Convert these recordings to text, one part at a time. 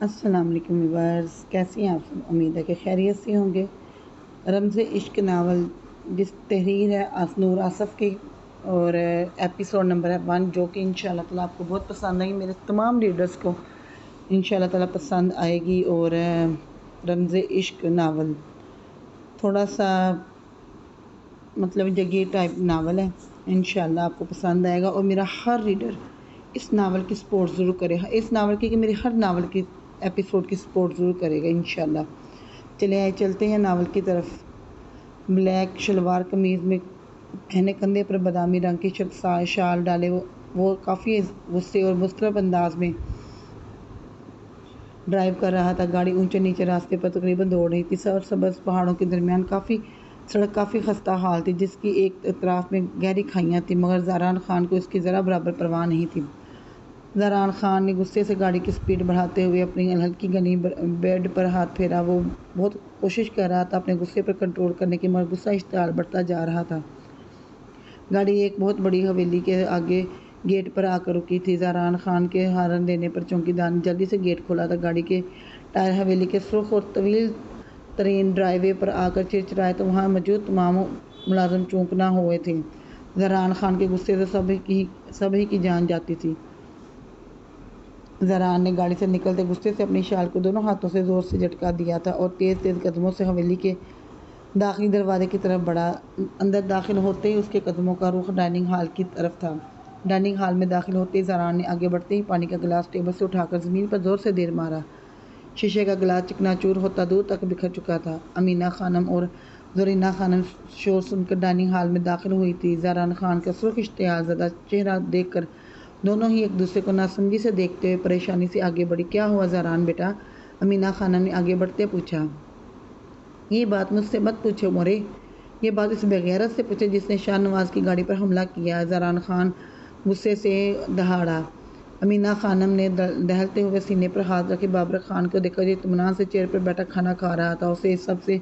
السلام علیکم ویورز، کیسی ہیں آپ سب؟ امید ہے کہ خیریت سے ہوں گے۔ رمز عشق ناول جس تحریر ہے نور آصف کی اور ایپیسوڈ نمبر ہے 1، جو کہ انشاءاللہ تعالیٰ آپ کو بہت پسند آئی، میرے تمام ریڈرز کو انشاءاللہ تعالیٰ پسند آئے گی۔ اور رمز عشق ناول تھوڑا سا جگہ ٹائپ ناول ہے، انشاءاللہ آپ کو پسند آئے گا۔ اور میرا ہر ریڈر اس ناول کی سپورٹ ضرور کرے، اس ناول کی کہ میری ہر ناول کی ایپیسوڈ کی سپورٹ ضرور کرے گا انشاءاللہ۔ چلتے ہیں ناول کی طرف۔ بلیک شلوار قمیض میں پہنے، کندھے پر بادامی رنگ کی شال ڈالے وہ کافی غصے اور مضطرب انداز میں ڈرائیو کر رہا تھا۔ گاڑی اونچے نیچے راستے پر تقریباً دوڑ رہی تھی۔ سرسبز پہاڑوں کے درمیان سڑک کافی خستہ حال تھی، جس کی ایک اطراف میں گہری کھائیاں تھیں، مگر زہران خان کو اس کی ذرا برابر پرواہ نہیں تھی۔ زہران خان نے غصے سے گاڑی کی سپیڈ بڑھاتے ہوئے اپنی ہلکی گنی بیڈ پر ہاتھ پھیرا۔ وہ بہت کوشش کر رہا تھا اپنے غصے پر کنٹرول کرنے کی، مگر غصہ اشتعال بڑھتا جا رہا تھا۔ گاڑی ایک بہت بڑی حویلی کے آگے گیٹ پر آ کر رکی تھی۔ زہران خان کے ہارن دینے پر چوکیدار نے جلدی سے گیٹ کھولا تھا۔ گاڑی کے ٹائر حویلی کے سرخ اور طویل ترین ڈرائیو وے پر آ کر چرچرائے تو وہاں موجود تمام ملازم چونکنا ہوئے تھے۔ زہران خان کے غصے سے سب ہی کی جان جاتی تھی۔ زہران نے گاڑی سے نکلتے غصے سے اپنی شال کو دونوں ہاتھوں سے زور سے جھٹکا دیا تھا اور تیز تیز قدموں سے حویلی کے داخلی دروازے کی طرف بڑھا۔ اندر داخل ہوتے ہی اس کے قدموں کا رخ ڈائننگ ہال کی طرف تھا۔ ڈائننگ ہال میں داخل ہوتے ہی زہران نے آگے بڑھتے ہی پانی کا گلاس ٹیبل سے اٹھا کر زمین پر زور سے دیر مارا۔ شیشے کا گلاس چکنا چور ہوتا دور تک بکھر چکا تھا۔ امینا خانم اور زرینہ خانم شور سن کر ڈائننگ ہال میں داخل ہوئی تھی۔ زہران خان کا سرخ اشتعال زدہ چہرہ دیکھ کر دونوں ہی ایک دوسرے کو ناسمجھی سے دیکھتے ہوئے پریشانی سے آگے بڑھی۔ کیا ہوا زہران بیٹا؟ امینا خانم نے آگے بڑھتے پوچھا۔ یہ بات مجھ سے مت پوچھو مورے، یہ بات اس بےغیرت سے پوچھے جس نے شاہ نواز کی گاڑی پر حملہ کیا۔ زہران خان غصے سے دہاڑا۔ امینا خانم نے دہلتے ہوئے سینے پر ہاتھ رکھے بابرک خان کو دیکھا جو اطمینان سے چیئر پر بیٹھا کھانا کھا رہا تھا۔ اسے اس سب سے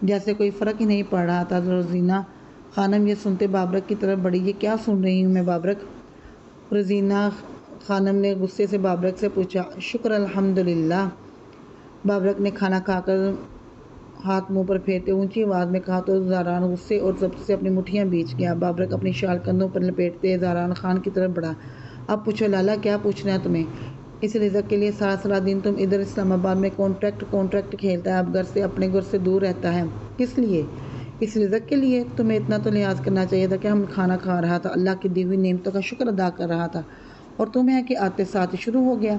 جیسے کوئی فرق ہی نہیں پڑ رہا تھا۔ روزینہ خانم یہ سنتے بابرک کی طرف بڑھی۔ یہ کیا سن رہی ہوں میں بابرک؟ روزینہ خانم نے غصے سے بابرک سے پوچھا۔ شکر الحمدللہ، بابرک نے کھانا کھا کر ہاتھ منہ پر پھیرتے اونچی آواز میں کہا تو زہران غصے اور ضبط سے اپنی مٹھیاں بیچ گیا۔ بابرک اپنی شال کندھوں پر لپیٹتے زہران خان کی طرف بڑھا۔ اب پوچھو لالا، کیا پوچھنا ہے تمہیں؟ اس رزق کے لیے سارا دن تم ادھر اسلام آباد میں کانٹریکٹ کھیلتا ہے، اب اپنے گھر سے دور رہتا ہے۔ کس لیے؟ اس رزق کے لیے۔ تمہیں اتنا تو لحاظ کرنا چاہیے تھا کہ ہم کھانا کھا رہا تھا، اللہ کی دی ہوئی نعمتوں کا شکر ادا کر رہا تھا، اور تمہیں کہ آتے ساتھ شروع ہو گیا۔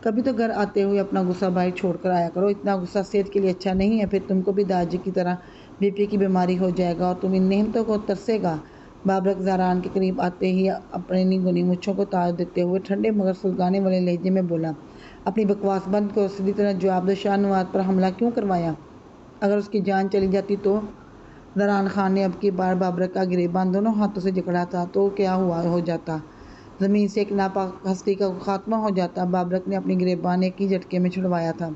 کبھی تو گھر آتے ہوئے اپنا غصہ باہر چھوڑ کر آیا کرو، اتنا غصہ صحت کے لیے اچھا نہیں ہے، پھر تم کو بھی داجی کی طرح بی پی کی بیماری ہو جائے گا اور تم ان نعمتوں کو ترسے گا۔ بابرک زہران کے قریب آتے ہی اپنی گنی مونچھوں کو تاج دیتے ہوئے ٹھنڈے مگر سلگانے والے لہجے میں بولا۔ اپنی بکواس بند کرو، سیدھی طرح جواب دو، شاہ نواز پر حملہ کیوں کروایا؟ اگر اس کی جان چلی جاتی تو؟ زہران خان نے اب کی بار بابرک کا گریبان دونوں ہاتھوں سے جکڑا تھا۔ تو کیا ہو جاتا؟ زمین سے ایک ناپاک ہستی کا خاتمہ ہو جاتا۔ بابرک نے اپنی گریبان ایک ہی جھٹکے میں چھڑوایا تھا۔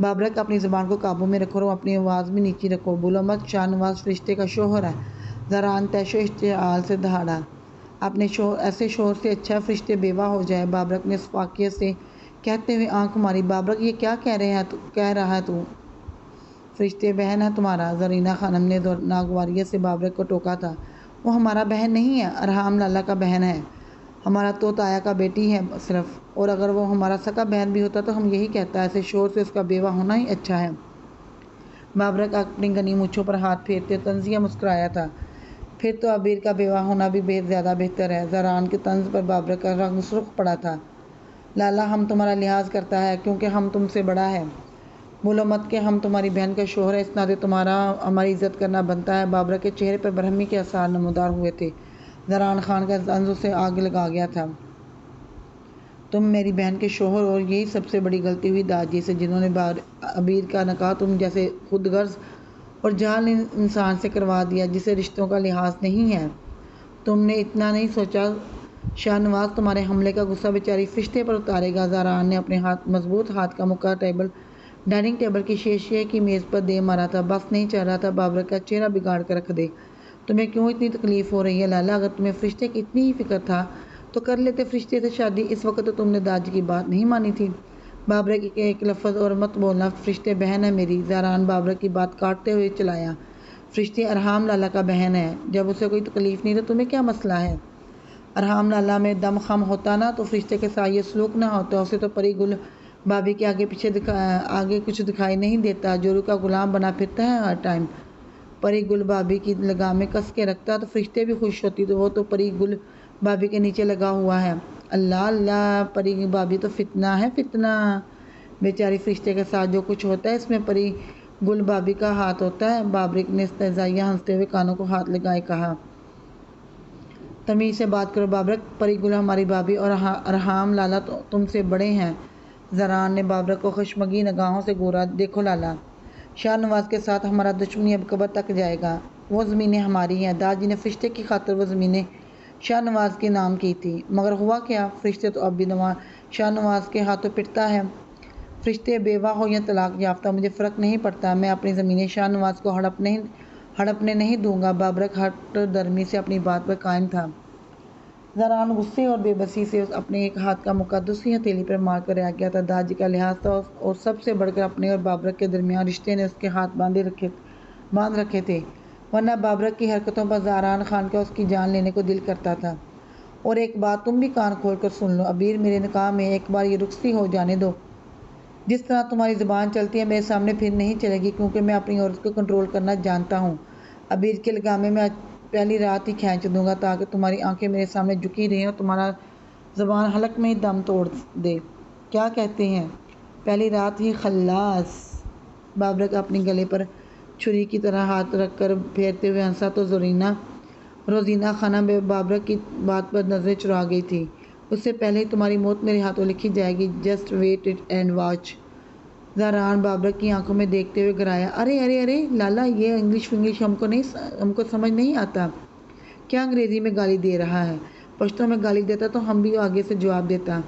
بابرک اپنی زبان کو قابو میں رکھو اور اپنی آواز بھی نیچی رکھو، بولو مت، شاہ نواز فرشتے کا شوہر ہے۔ زہران طیش و اشتعال سے دہاڑا۔ اپنے ایسے شوہر سے اچھا فرشتے بیوہ ہو جائے، بابرک نے فاقیت سے کہتے ہوئے آنکھ ماری۔ بابرک یہ کیا کہہ رہا ہے تو؟ فرشتے بہن ہے تمہارا، زرینہ خانم نے ناگواریت سے بابرک کو ٹوکا تھا۔ وہ ہمارا بہن نہیں ہے، ارحام لالا کا بہن ہے، ہمارا تو تایا کا بیٹی ہے صرف، اور اگر وہ ہمارا سگا بہن بھی ہوتا تو ہم یہی کہتا، ایسے شوہر سے اس کا بیوہ ہونا ہی اچھا ہے۔ بابرک اپنی گنی مونچھوں پر ہاتھ پھیرتے طنزیہ مسکرایا تھا۔ پھر تو عبیر کا بیوہ ہونا بھی زیادہ بہتر ہے۔ زہران کے طنز پر بابرک کا رنگ سرخ پڑا تھا۔ لالا ہم تمہارا لحاظ کرتا ہے کیونکہ ہم تم سے بڑا ہے، بولو مت کہ ہم تمہاری بہن کا شوہر ہے، اس ناطے تمہارا ہماری عزت کرنا بنتا ہے۔ بابرک کے چہرے پر برہمی کے آثار نمودار ہوئے تھے۔ زہران خان کا طنز اسے آگ لگا گیا تھا۔ تم میری بہن کے شوہر، اور یہی سب سے بڑی غلطی ہوئی داجی سے، جنہوں نے عبیر کا نکاح تم جیسے خود غرض اور جاہل انسان سے کروا دیا جسے رشتوں کا لحاظ نہیں ہے۔ تم نے اتنا نہیں سوچا شاہ نواز تمہارے حملے کا غصہ بیچاری فرشتے پر اتارے گا؟ زہران نے اپنے مضبوط ہاتھ کا مکہ ڈائننگ ٹیبل کی شیشے کی میز پر دے مارا تھا۔ بس نہیں چل رہا تھا بابرک کا چہرہ بگاڑ کر رکھ دے۔ تمہیں کیوں اتنی تکلیف ہو رہی ہے لالا؟ اگر تمہیں فرشتے کی اتنی ہی فکر تھا تو کر لیتے فرشتے سے شادی، اس وقت تو تم نے داجی کی بات نہیں مانی تھی۔ بابرہ کی ایک لفظ اور مت بولنا، فرشتے بہن ہے میری۔ زہران بابرہ کی بات کاٹتے ہوئے چلایا، فرشتے ارحام لالا کا بہن ہے، جب اسے کوئی تکلیف نہیں تو تمہیں کیا مسئلہ ہے؟ ارحام لالا میں دم خم ہوتا نا تو فرشتے کے ساتھ یہ سلوک نہ ہوتا، اسے تو پری گل بابی کے آگے پیچھے آگے کچھ دکھائی نہیں دیتا، جورو کا غلام بنا پھرتا ہے ہر ٹائم۔ پری گل بابی کی لگامیں کس کے رکھتا تو فرشتے بھی خوش ہوتی، تو وہ تو پری گل بابی کے نیچے لگا ہوا ہے۔ اللہ اللہ، پری بابی تو فتنہ ہے فتنہ، بیچاری فرشتے کے ساتھ جو کچھ ہوتا ہے اس میں پری گل بابی کا ہاتھ ہوتا ہے۔ بابرک نے استہزائیہ ہنستے ہوئے کانوں کو ہاتھ لگائے کہا، تمیز سے بات کرو بابرک، پری گل ہماری بابی اور ارحام لالا تم سے بڑے ہیں۔ زہران نے بابرک کو خشمگی نگاہوں سے گھورا، دیکھو لالا، شاہ نواز کے ساتھ ہمارا دشمنی اب قبر تک جائے گا۔ وہ زمینیں ہماری ہیں، داجی نے فرشتے کی خاطر وہ زمینیں شاہ نواز کے نام کی تھی، مگر ہوا کیا، فرشتے تو اب بھی شاہ نواز کے ہاتھوں پٹتا ہے۔ فرشتے بیوہ ہو یا طلاق یافتہ مجھے فرق نہیں پڑتا، میں اپنی زمینیں شاہ نواز کو ہڑپنے نہیں دوں گا۔ بابرک ہٹ درمی سے اپنی بات پر قائم تھا۔ زہران غصے اور بے بسی سے اپنے ایک ہاتھ کا مکہ دوسری ہتھیلی پر مار کر رہ گیا تھا۔ داجی کا لحاظ تھا اور سب سے بڑھ کر اپنے اور بابرک کے درمیان رشتے نے اس کے ہاتھ باندھ رکھے تھے، ورنہ بابرک کی حرکتوں پر زہران خان کا اس کی جان لینے کو دل کرتا تھا۔ اور ایک بات تم بھی کان کھول کر سن لو عبیر، میرے نکاح میں ایک بار یہ رخصتی ہو جانے دو۔ جس طرح تمہاری زبان چلتی ہے میرے سامنے پھر نہیں چلے گی، کیونکہ میں اپنی عورت کو کنٹرول کرنا جانتا ہوں۔ عبیر کے لگامے میں پہلی رات ہی کھینچ دوں گا تاکہ تمہاری آنکھیں میرے سامنے جھکی رہیں اور تمہارا زبان حلق میں ہی دم توڑ دے۔ کیا کہتے ہیں؟ پہلی رات ہی خلاص۔ بابرک اپنی گلے پر چھری کی طرح ہاتھ رکھ کر پھیرتے ہوئے ہنسا تو روزینہ خانم بابرک کی بات پر نظریں چرا گئی تھی۔ اس سے پہلے ہی تمہاری موت میرے ہاتھوں لکھی جائے گی، just wait and watch. Zahran Babrak کی آنکھوں میں دیکھتے ہوئے گرایا، ارے ارے ارے لالا، یہ انگلش ہم کو سمجھ نہیں آتا، کیا انگریزی میں گالی دے رہا ہے؟ پشتو میں گالی دیتا تو ہم بھی آگے سے جواب دیتا۔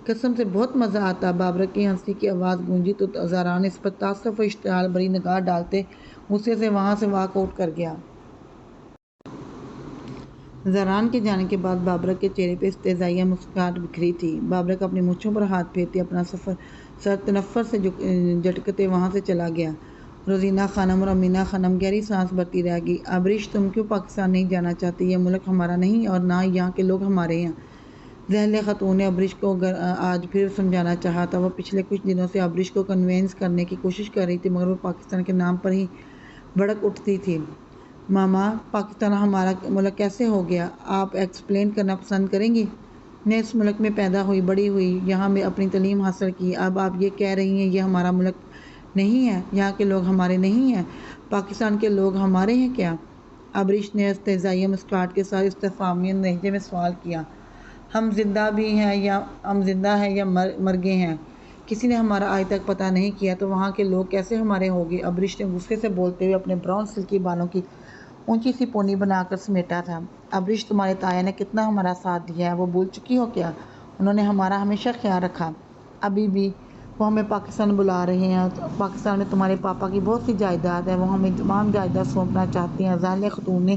قسم سے بہت مزہ آتا۔ بابرک کی ہنسی کی آواز گونجی تو زہران اس پر تعصب و اشتعال بھری نگاہ ڈالتے غصے سے وہاں سے واک آؤٹ کر گیا۔ زہران کے جانے کے بعد بابرک کے چہرے پہ استہزائیہ مسکراہٹ بکھری تھی۔ بابرک اپنی مونچھوں پر ہاتھ پھیرتے اپنا سر تنفر سے جھٹکتے وہاں سے چلا گیا۔ روزینہ خانم اور امینہ خانم گہری سانس بھرتی رہ گئی۔ ابریش، تم کیوں پاکستان نہیں جانا چاہتے؟ یہ ملک ہمارا نہیں اور نہ یہاں کے لوگ ہمارے ہیں۔ ذہلِ خاتون نے ابریش کو آج پھر سمجھانا چاہا تھا۔ وہ پچھلے کچھ دنوں سے ابریش کو کنوینس کرنے کی کوشش کر رہی تھی، مگر وہ پاکستان کے نام پر ہی بھڑک اٹھتی تھی۔ ماما، پاکستان ہمارا ملک کیسے ہو گیا؟ آپ ایکسپلین کرنا پسند کریں گی؟ میں اس ملک میں پیدا ہوئی بڑی ہوئی، یہاں میں اپنی تعلیم حاصل کی، اب آپ یہ کہہ رہی ہیں یہ ہمارا ملک نہیں ہے، یہاں کے لوگ ہمارے نہیں ہیں، پاکستان کے لوگ ہمارے ہیں کیا؟ ابریش نے استہزائیہ مسکراہٹ کے ساتھ استفہامیہ لہجے میں سوال کیا۔ ہم زندہ ہیں یا مر گئے ہیں؟ کسی نے ہمارا آج تک پتہ نہیں کیا تو وہاں کے لوگ کیسے ہمارے ہوں گے؟ ابریش نے غصے سے بولتے ہوئے اپنے براؤن سلکی بالوں کی اونچی سی پونی بنا کر سمیٹا تھا۔ ابریش، تمہارے تایا نے کتنا ہمارا ساتھ دیا ہے، وہ بھول چکی ہو کیا؟ انہوں نے ہمارا ہمیشہ خیال رکھا۔ ابھی بھی وہ ہمیں پاکستان بلا رہے ہیں۔ پاکستان میں تمہارے پاپا کی بہت سی جائیداد ہے، وہ ہمیں تمام جائیداد سونپنا چاہتے ہیں۔ ذہلِ خاتون نے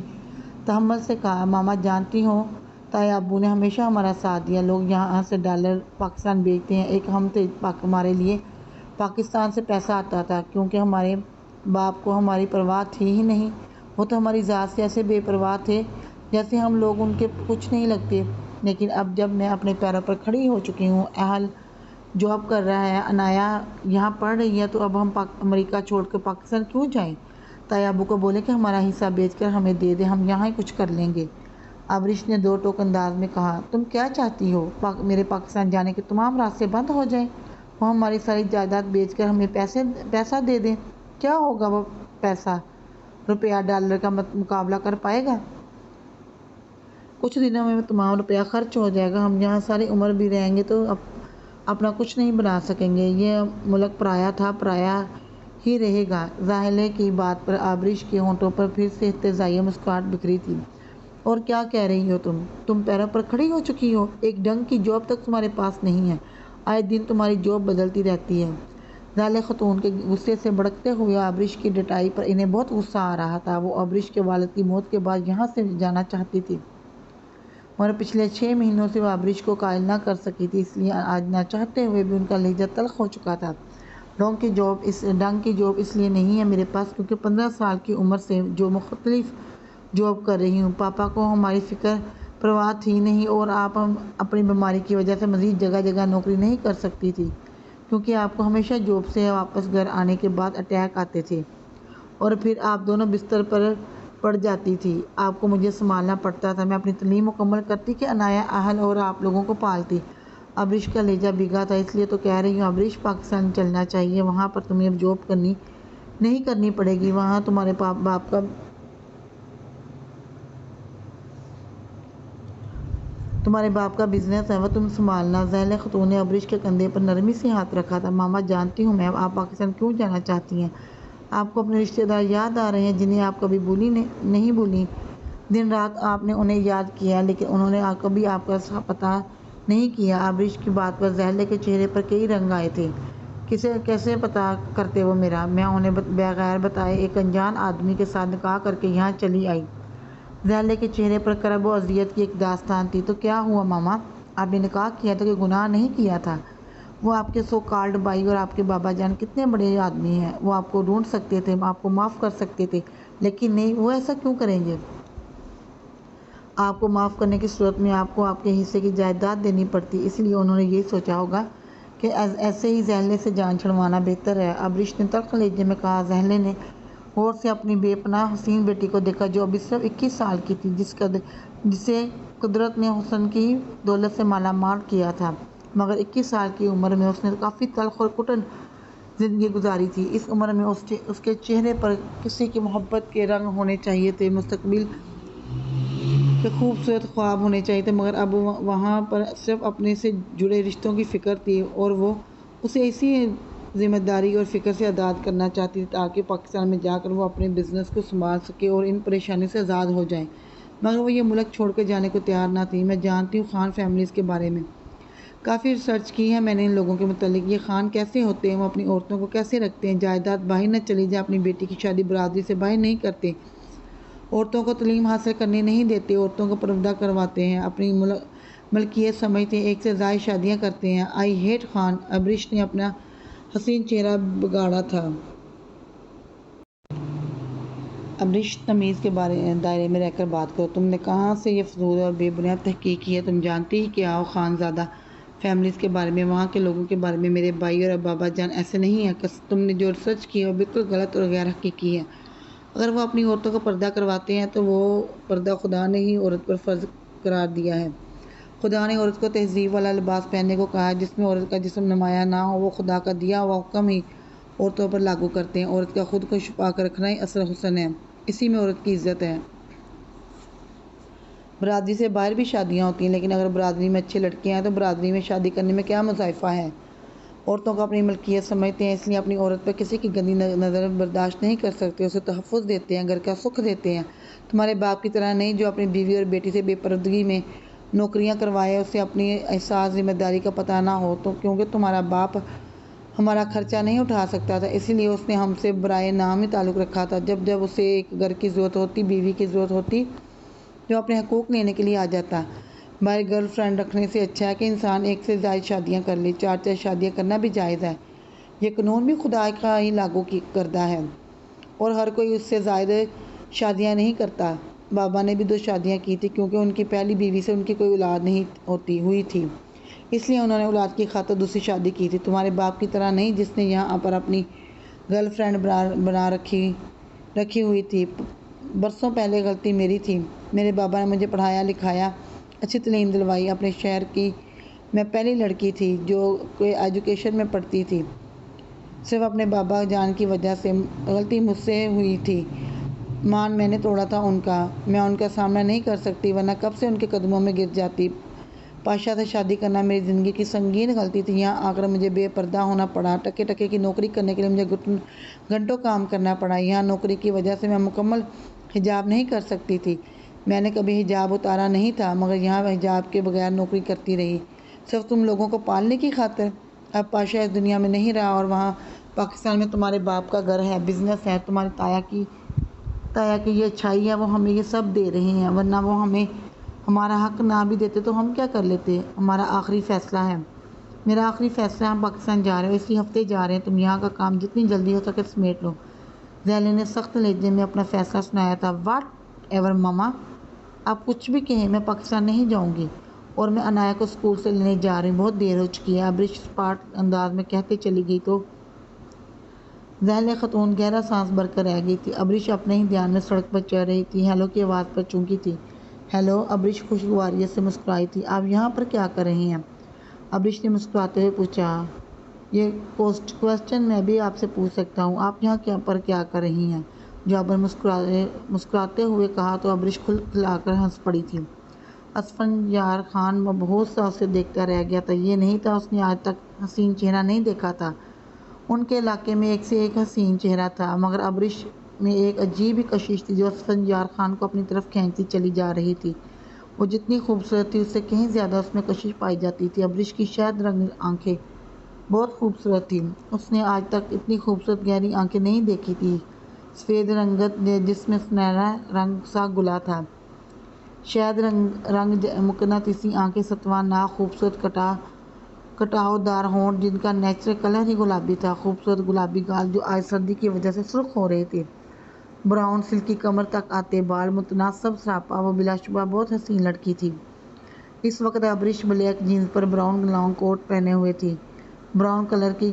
تحمل سے کہا، ماما جانتی ہو تایا ابو نے ہمیشہ ہمارا ساتھ دیا، لوگ یہاں سے ڈالر پاکستان بھیجتے ہیں، ایک ہم تھے، ہمارے لیے پاکستان سے پیسہ آتا تھا، کیونکہ ہمارے باپ کو ہماری پرواہ تھی ہی نہیں، وہ تو ہماری ذات سے ایسے بے پرواہ تھے جیسے ہم لوگ ان کے کچھ نہیں لگتے۔ لیکن اب جب میں اپنے پیروں پر کھڑی ہو چکی ہوں، اہل جاب کر رہا ہے، انایا یہاں پڑھ رہی ہے، تو اب ہم امریکہ چھوڑ کر پاکستان کیوں جائیں؟ تایا ابو کو بولیں کہ ہمارا حصہ بیچ کر ہمیں دے دیں، ہم یہاں ہی کچھ کر لیں گے۔ ابریش نے دو ٹوک انداز میں کہا، تم کیا چاہتی ہو؟ میرے پاکستان جانے کے تمام راستے بند ہو جائیں، وہ ہماری ساری جائیداد بیچ کر ہمیں پیسہ دے دیں؟ کیا ہوگا وہ پیسہ؟ روپیہ ڈالر کا مقابلہ کر پائے گا؟ کچھ دنوں میں تمام روپیہ خرچ ہو جائے گا، ہم یہاں ساری عمر بھی رہیں گے تو اپنا کچھ نہیں بنا سکیں گے، یہ ملک پرایا تھا، پرایا ہی رہے گا۔ ظاہلے کی بات پر ابریش کے ہونٹوں پر پھر سے استہزائیہ مسکراہٹ بکھری تھی۔ اور کیا کہہ رہی ہو تم پیروں پر کھڑی ہو چکی ہو، ایک ڈنگ کی جاب تک تمہارے پاس نہیں ہے، آئے دن تمہاری جاب بدلتی رہتی ہے۔ ذہلِ خاتون کے غصے سے بھڑکتے ہوئے ابریش کی ڈٹائی پر انہیں بہت غصہ آ رہا تھا۔ وہ ابریش کے والد کی موت کے بعد یہاں سے جانا چاہتی تھی، اور پچھلے 6 مہینوں سے وہ آبریش کو قائل نہ کر سکی تھی، اس لیے آج نہ چاہتے ہوئے بھی ان کا لہجہ تلخ ہو چکا تھا۔ ڈنگ کی جاب اس لیے نہیں ہے میرے پاس کیونکہ 15 سال کی عمر سے جو مختلف جاب کر رہی ہوں۔ پاپا کو ہماری فکر پرواہ تھی نہیں، اور آپ اپنی بیماری کی وجہ سے مزید جگہ جگہ نوکری نہیں کر سکتی تھی کیونکہ آپ کو ہمیشہ جاب سے واپس گھر آنے کے بعد اٹیک آتے تھے اور پھر آپ دونوں بستر پر پڑ جاتی تھی۔ آپ کو مجھے سنبھالنا پڑتا تھا، میں اپنی تعلیم مکمل کرتی کہ عنایا اہل اور آپ لوگوں کو پالتی۔ آبریش کا لہجہ بھیگا تھا، اس لیے تو کہہ رہی ہوں آبریش، پاکستان چلنا چاہیے، وہاں پر تمہیں اب جاب نہیں کرنی پڑے گی، وہاں تمہارے باپ کا بزنس ہے، وہ تم سنبھالنا۔ ذہلِ خاتون نے آبریش کے کندھے پر نرمی سے ہاتھ رکھا تھا۔ ماما جانتی ہوں میں، آپ پاکستان کیوں جانا چاہتی ہیں؟ آپ کو اپنے رشتے دار یاد آ رہے ہیں جنہیں آپ کبھی نہیں بھولی؟ دن رات آپ نے انہیں یاد کیا لیکن انہوں نے کبھی آپ کا پتہ نہیں کیا۔ آبریش کی بات پر ذہلے کے چہرے پر کئی رنگ آئے تھے۔ کیسے پتہ کرتے وہ میرا؟ میں انہیں بغیر بتائے ایک انجان آدمی کے ساتھ نکاح کر کے یہاں چلی آئی۔ ذہلے کے چہرے پر کرب و اذیت کی ایک داستان تھی۔ تو کیا ہوا ماما؟ آپ نے نکاح کیا تو کوئی گناہ نہیں کیا تھا؟ وہ آپ کے سو کالڈ بھائی اور آپ کے بابا جان کتنے بڑے آدمی ہیں، وہ آپ کو ڈھونڈ سکتے تھے، آپ کو معاف کر سکتے تھے، لیکن نہیں، وہ ایسا کیوں کریں گے؟ آپ کو معاف کرنے کی صورت میں آپ کو آپ کے حصے کی جائیداد دینی پڑتی، اس لیے انہوں نے یہ سوچا ہوگا کہ ایسے ہی ذہلے سے جان چھڑوانا بہتر ہے۔ آبریش نے تلخ لہجے میں کہا۔ ذہلے نے غور سے اپنی بے پناہ حسین بیٹی کو دیکھا جو ابھی صرف 21 سال کی تھی، جسے قدرت نے حسن کی دولت سے مالا مال کیا تھا، مگر 21 سال کی عمر میں اس نے کافی تلخ اور کٹن زندگی گزاری تھی۔ اس عمر میں اس کے چہرے پر کسی کی محبت کے رنگ ہونے چاہیے تھے، مستقبل کے خوبصورت خواب ہونے چاہیے تھے، مگر اب وہاں پر صرف اپنے سے جڑے رشتوں کی فکر تھی اور وہ اسے اسی ذمہ داری اور فکر سے آزاد کرنا چاہتی تھی تاکہ پاکستان میں جا کر وہ اپنے بزنس کو سنبھال سکے اور ان پریشانیوں سے آزاد ہو جائے، مگر وہ یہ ملک چھوڑ کے جانے کو تیار نہ تھی۔ میں جانتی ہوں خان فیملیز کے بارے میں، کافی ریسرچ کی ہے میں نے ان لوگوں کے متعلق۔ یہ خان کیسے ہوتے ہیں، وہ اپنی عورتوں کو کیسے رکھتے ہیں، جائیداد باہر نہ چلی جائے، اپنی بیٹی کی شادی برادری سے باہر نہیں کرتے، عورتوں کو تعلیم حاصل کرنے نہیں دیتے، عورتوں کو پردہ کرواتے ہیں، اپنی ملکیت سمجھتے ہیں، ایک سے زائد شادیاں کرتے ہیں۔ I hate Khan. آبریش نے اپنا حسین چہرہ بگاڑا تھا۔ آبریش، تمیز کے دائرے میں رہ کر بات کرو۔ تم نے کہاں سے یہ فضول اور بے بنیاد تحقیق کی ہے؟ تم جانتی ہی کیا ہو خان زادہ فیملیز کے بارے میں، وہاں کے لوگوں کے بارے میں؟ میرے بھائی اور بابا جان ایسے نہیں ہیں۔ تم نے جو ریسرچ کی ہے وہ بالکل غلط اور غیر حقیقی ہے۔ اگر وہ اپنی عورتوں کو پردہ کرواتے ہیں تو وہ پردہ خدا نے ہی عورت پر فرض قرار دیا ہے۔ خدا نے عورت کو تہذیب والا لباس پہننے کو کہا ہے، جس میں عورت کا جسم نمایاں نہ ہو، وہ خدا کا دیا ہوا حکم ہی عورتوں پر لاگو کرتے ہیں۔ عورت کا خود کو چھپا کر رکھنا ہی اصل حسن ہے، اسی میں عورت کی عزت ہے۔ برادری سے باہر بھی شادیاں ہوتی ہیں، لیکن اگر برادری میں اچھے لڑکے ہیں تو برادری میں شادی کرنے میں کیا مضائفہ ہے؟ عورتوں کو اپنی ملکیت سمجھتے ہیں، اس لیے اپنی عورت پر کسی کی گندی نظر برداشت نہیں کر سکتے، اسے تحفظ دیتے ہیں، گھر کا سکھ دیتے ہیں۔ تمہارے باپ کی طرح نہیں جو اپنی بیوی اور بیٹی سے بے پردگی میں نوکریاں کروائے، اسے اپنی احساس ذمہ داری کا پتہ نہ ہو، کیونکہ تمہارا باپ ہمارا خرچہ نہیں اٹھا سکتا تھا، اسی لیے اس نے ہم سے برائے نام ہی تعلق رکھا تھا۔ جب اسے ایک گھر کی ضرورت ہوتی، بیوی کی ضرورت ہوتی، جو اپنے حقوق لینے کے لیے آ جاتا۔ باہر گرل فرینڈ رکھنے سے اچھا ہے کہ انسان ایک سے زائد شادیاں کر لے۔ 4 شادیاں کرنا بھی جائز ہے، یہ قانون بھی خدا کا ہی لاگو کردہ ہے، اور ہر کوئی اس سے زائد شادیاں نہیں کرتا۔ بابا نے بھی 2 شادیاں کی تھیں کیونکہ ان کی پہلی بیوی سے ان کی کوئی اولاد نہیں ہوئی تھی، اس لیے انہوں نے اولاد کی خاطر دوسری شادی کی تھی۔ تمہارے باپ کی طرح نہیں جس نے یہاں پر اپنی گرل فرینڈ بنا رکھی ہوئی تھی۔ برسوں پہلے غلطی میری تھی، میرے بابا نے مجھے پڑھایا لکھایا، اچھی تعلیم دلوائی، اپنے شہر کی میں پہلی لڑکی تھی جو کوئی ایجوکیشن میں پڑھتی تھی، صرف اپنے بابا جان کی وجہ سے۔ غلطی مجھ سے ہوئی تھی، مان میں نے توڑا تھا ان کا، میں ان کا سامنا نہیں کر سکتی ورنہ کب سے ان کے قدموں میں گر جاتی۔ پاشا سے شادی کرنا میری زندگی کی سنگین غلطی تھی، یہاں آ کر مجھے بے پردہ ہونا پڑا، ٹکے کی نوکری کرنے کے لیے مجھے گھنٹوں کام کرنا پڑا، یہاں نوکری کی وجہ سے میں مکمل حجاب نہیں کر سکتی تھی، میں نے کبھی حجاب اتارا نہیں تھا، مگر یہاں حجاب کے بغیر نوکری کرتی رہی، صرف تم لوگوں کو پالنے کی خاطر۔ اب پاشا اس دنیا میں نہیں رہا اور وہاں پاکستان میں تمہارے باپ کا گھر ہے، بزنس ہے، تمہاری تایا کی یہ اچھائی ہے، وہ ہمیں یہ سب دے رہے ہیں، ورنہ وہ ہمارا حق نہ بھی دیتے تو ہم کیا کر لیتے؟ ہمارا آخری فیصلہ ہے۔ میرا آخری فیصلہ ہے، ہم پاکستان جا رہے ہیں، اسی ہفتے جا رہے ہیں، تم یہاں کا کام جتنی جلدی ہو سکے سمیٹ لو۔ ذیلی نے سخت لہجے میں اپنا فیصلہ سنایا تھا۔ واٹ ایور ماما، آپ کچھ بھی کہیں، میں پاکستان نہیں جاؤں گی، اور میں انایا کو اسکول سے لینے جا رہی ہوں، بہت دیر ہو چکی ہے، ابرش اسپاٹ انداز میں کہتے چلی گئی تو ذیلی خاتون گہرا سانس بھر کر رہ گئی تھی۔ ابرش اپنے ہی دھیان میں سڑک پر چل رہی تھی، ہیلو کی آواز پر چونکی تھی۔ ہیلو، ابرش خوشگواریت سے مسکرائی تھی۔ آپ یہاں پر کیا کر رہی ہیں؟ ابرش نے مسکراتے ہوئے پوچھا۔ یہ کوسچن میں بھی آپ سے پوچھ سکتا ہوں، آپ یہاں پر کیا کر رہی ہیں؟ جابر مسکراتے ہوئے کہا تو ابرش کھل کھلا کر ہنس پڑی تھی۔ اسفندیار خان بہت سا اسے دیکھتا رہ گیا تھا، یہ نہیں تھا اس نے آج تک حسین چہرہ نہیں دیکھا تھا۔ ان کے علاقے میں ایک سے ایک حسین چہرہ تھا، مگر ابرش میں ایک عجیب ہی کشش تھی جو اسفندیار خان کو اپنی طرف کھینچتی چلی جا رہی تھی۔ وہ جتنی خوبصورت تھی اس سے کہیں زیادہ اس میں کشش پائی جاتی تھی۔ ابرش کی شہد رنگ آنکھیں بہت خوبصورت تھیں، اس نے آج تک اتنی خوبصورت گہری آنکھیں نہیں دیکھی تھی، سفید رنگت جس میں سنہرا رنگ سا گلا تھا، شہد رنگ مقناطیسی آنکھیں، ستواں ناک، خوبصورت کٹاؤ دار ہونٹ جن کا نیچرل کلر ہی گلابی تھا، خوبصورت گلابی گال جو آج سردی کی وجہ سے سرخ ہو رہے تھے، براؤن سلکی کمر تک آتے بال، متناسب سراپا، وہ بلا شبہ بہت حسین لڑکی تھی۔ اس وقت ابرش بلیک جینز پر براؤن لانگ کوٹ پہنے ہوئے تھی، براؤن کلر کی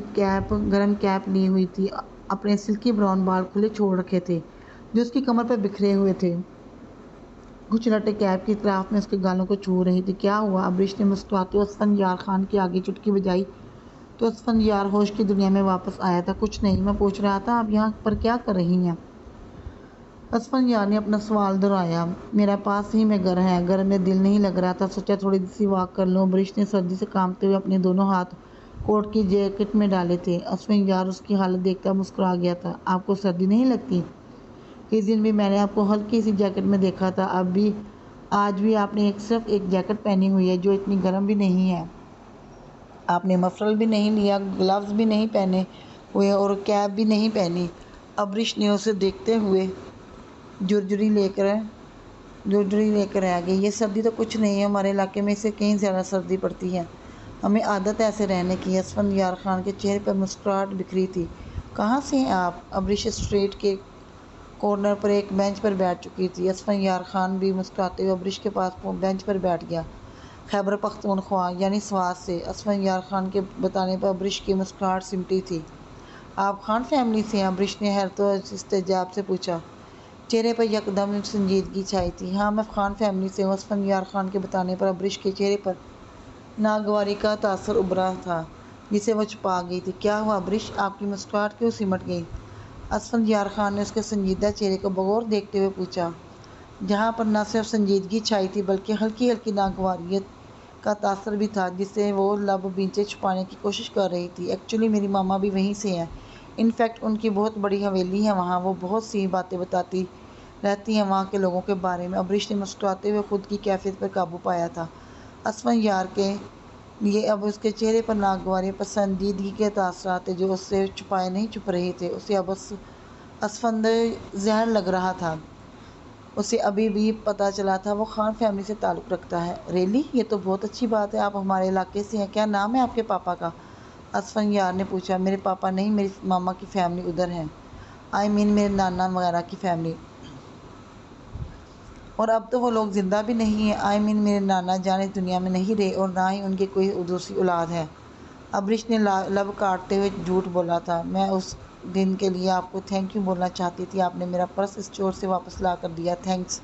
گرم کیپ لی ہوئی تھی، اپنے سلکی براؤن بال کھلے چھوڑ رکھے تھے جو اس کی کمر پر بکھرے ہوئے تھے، کچھ لٹے کیپ کی اطراف میں اس کے گالوں کو چھو رہی تھی۔ کیا ہوا؟ ابرش نے مسکراتے ہوئے اسفندیار خان کے آگے چٹکی بجائی تو اسفندیار ہوش کی دنیا میں واپس آیا تھا۔ کچھ نہیں، میں پوچھ رہا تھا آپ یہاں پر کیا کر رہی ہیں؟ اسفندیار نے اپنا سوال دہرایا۔ میرا پاس ہی میں گھر ہے، گھر میں دل نہیں لگ رہا تھا، سوچا تھوڑی سی واک کر لوں۔ ابرش نے سردی سے کانپتے ہوئے اپنے دونوں ہاتھ کوٹ کی جیکٹ میں ڈالے تھے۔ اسفندیار اس کی حالت دیکھ کر مسکرا گیا تھا۔ آپ کو سردی نہیں لگتی؟ اس دن بھی میں نے آپ کو ہلکی سی جیکٹ میں دیکھا تھا، آج بھی آپ نے صرف ایک جیکٹ پہنی ہوئی ہے جو اتنی گرم بھی نہیں ہے، آپ نے مفرل بھی نہیں لیا، گلوز بھی نہیں پہنے ہوئے اور کیپ بھی نہیں پہنی۔ ابرش نے اسے دیکھتے ہوئے جھرجھری لے کر آ گئی۔ یہ سردی تو کچھ نہیں ہے، ہمارے علاقے میں اس سے کہیں زیادہ سردی پڑتی ہے، ہمیں عادت ہے ایسے رہنے کی۔ اسفندیار خان کے چہرے پر مسکراہٹ بکھری تھی۔ کہاں سے ہیں آپ؟ ابرش اسٹریٹ کے کارنر پر ایک بینچ پر بیٹھ چکی تھی۔ اسفندیار خان بھی مسکراتے ہوئے ابرش کے پاس بینچ پر بیٹھ گیا۔ خیبر پختونخوا یعنی سوات سے، اسفندیار خان کے بتانے پر ابرش کی مسکراہٹ سمٹی تھی۔ آپ خان فیملی سے ہیں؟ ابرش نے حیرت و استعجاب سے پوچھا۔ چہرے پر یکدم سنجیدگی چھائی تھی۔ ہاں، میں خان فیملی سے ہوں۔ اسفندیار خان کے بتانے پر ابرش کے چہرے پر ناگواری کا تاثر ابھرا تھا جسے وہ چھپا گئی تھی۔ کیا ہوا ابرش، آپ کی مسکراہٹ کیوں سمٹ گئی؟ اسفندیار خان نے اس کے سنجیدہ چہرے کو بغور دیکھتے ہوئے پوچھا، جہاں پر نہ صرف سنجیدگی چھائی تھی بلکہ ہلکی ہلکی ناگواریت کا تاثر بھی تھا جسے وہ لب نیچے چھپانے کی کوشش کر رہی تھی۔ ایکچولی میری ماما بھی وہیں سے ہیں، ان فیکٹ ان کی بہت بڑی حویلی ہے وہاں، وہ بہت سی باتیں بتاتی رہتی ہیں وہاں کے لوگوں کے بارے میں۔ ابرش نے مسکراتے ہوئے خود کی کیفیت پر قابو پایا تھا۔ اسفندیار کے لیے اب اس کے چہرے پر ناگواری، پسندیدگی کے تاثرات تھے جو اس سے چھپائے نہیں چھپ رہے تھے۔ اسے اب اسفند زہر لگ رہا تھا۔ اسے ابھی بھی پتہ چلا تھا وہ خان فیملی سے تعلق رکھتا ہے۔ ریئلی؟ یہ تو بہت اچھی بات ہے، آپ ہمارے علاقے سے ہیں، کیا نام ہے آپ کے پاپا کا؟ اسفندیار نے پوچھا۔ میرے پاپا نہیں، میری ماما کی فیملی ادھر ہے، میرے نانا وغیرہ کی فیملی۔ اور اب تو وہ لوگ زندہ بھی نہیں ہیں، میرے نانا جان اس دنیا میں نہیں رہے اور نہ ہی ان کی کوئی دوسری اولاد ہے۔ ابرش نے لب کاٹتے ہوئے جھوٹ بولا تھا۔ میں اس دن کے لیے آپ کو تھینک یو بولنا چاہتی تھی، آپ نے میرا پرس اس چور سے واپس لا کر دیا، تھینکس۔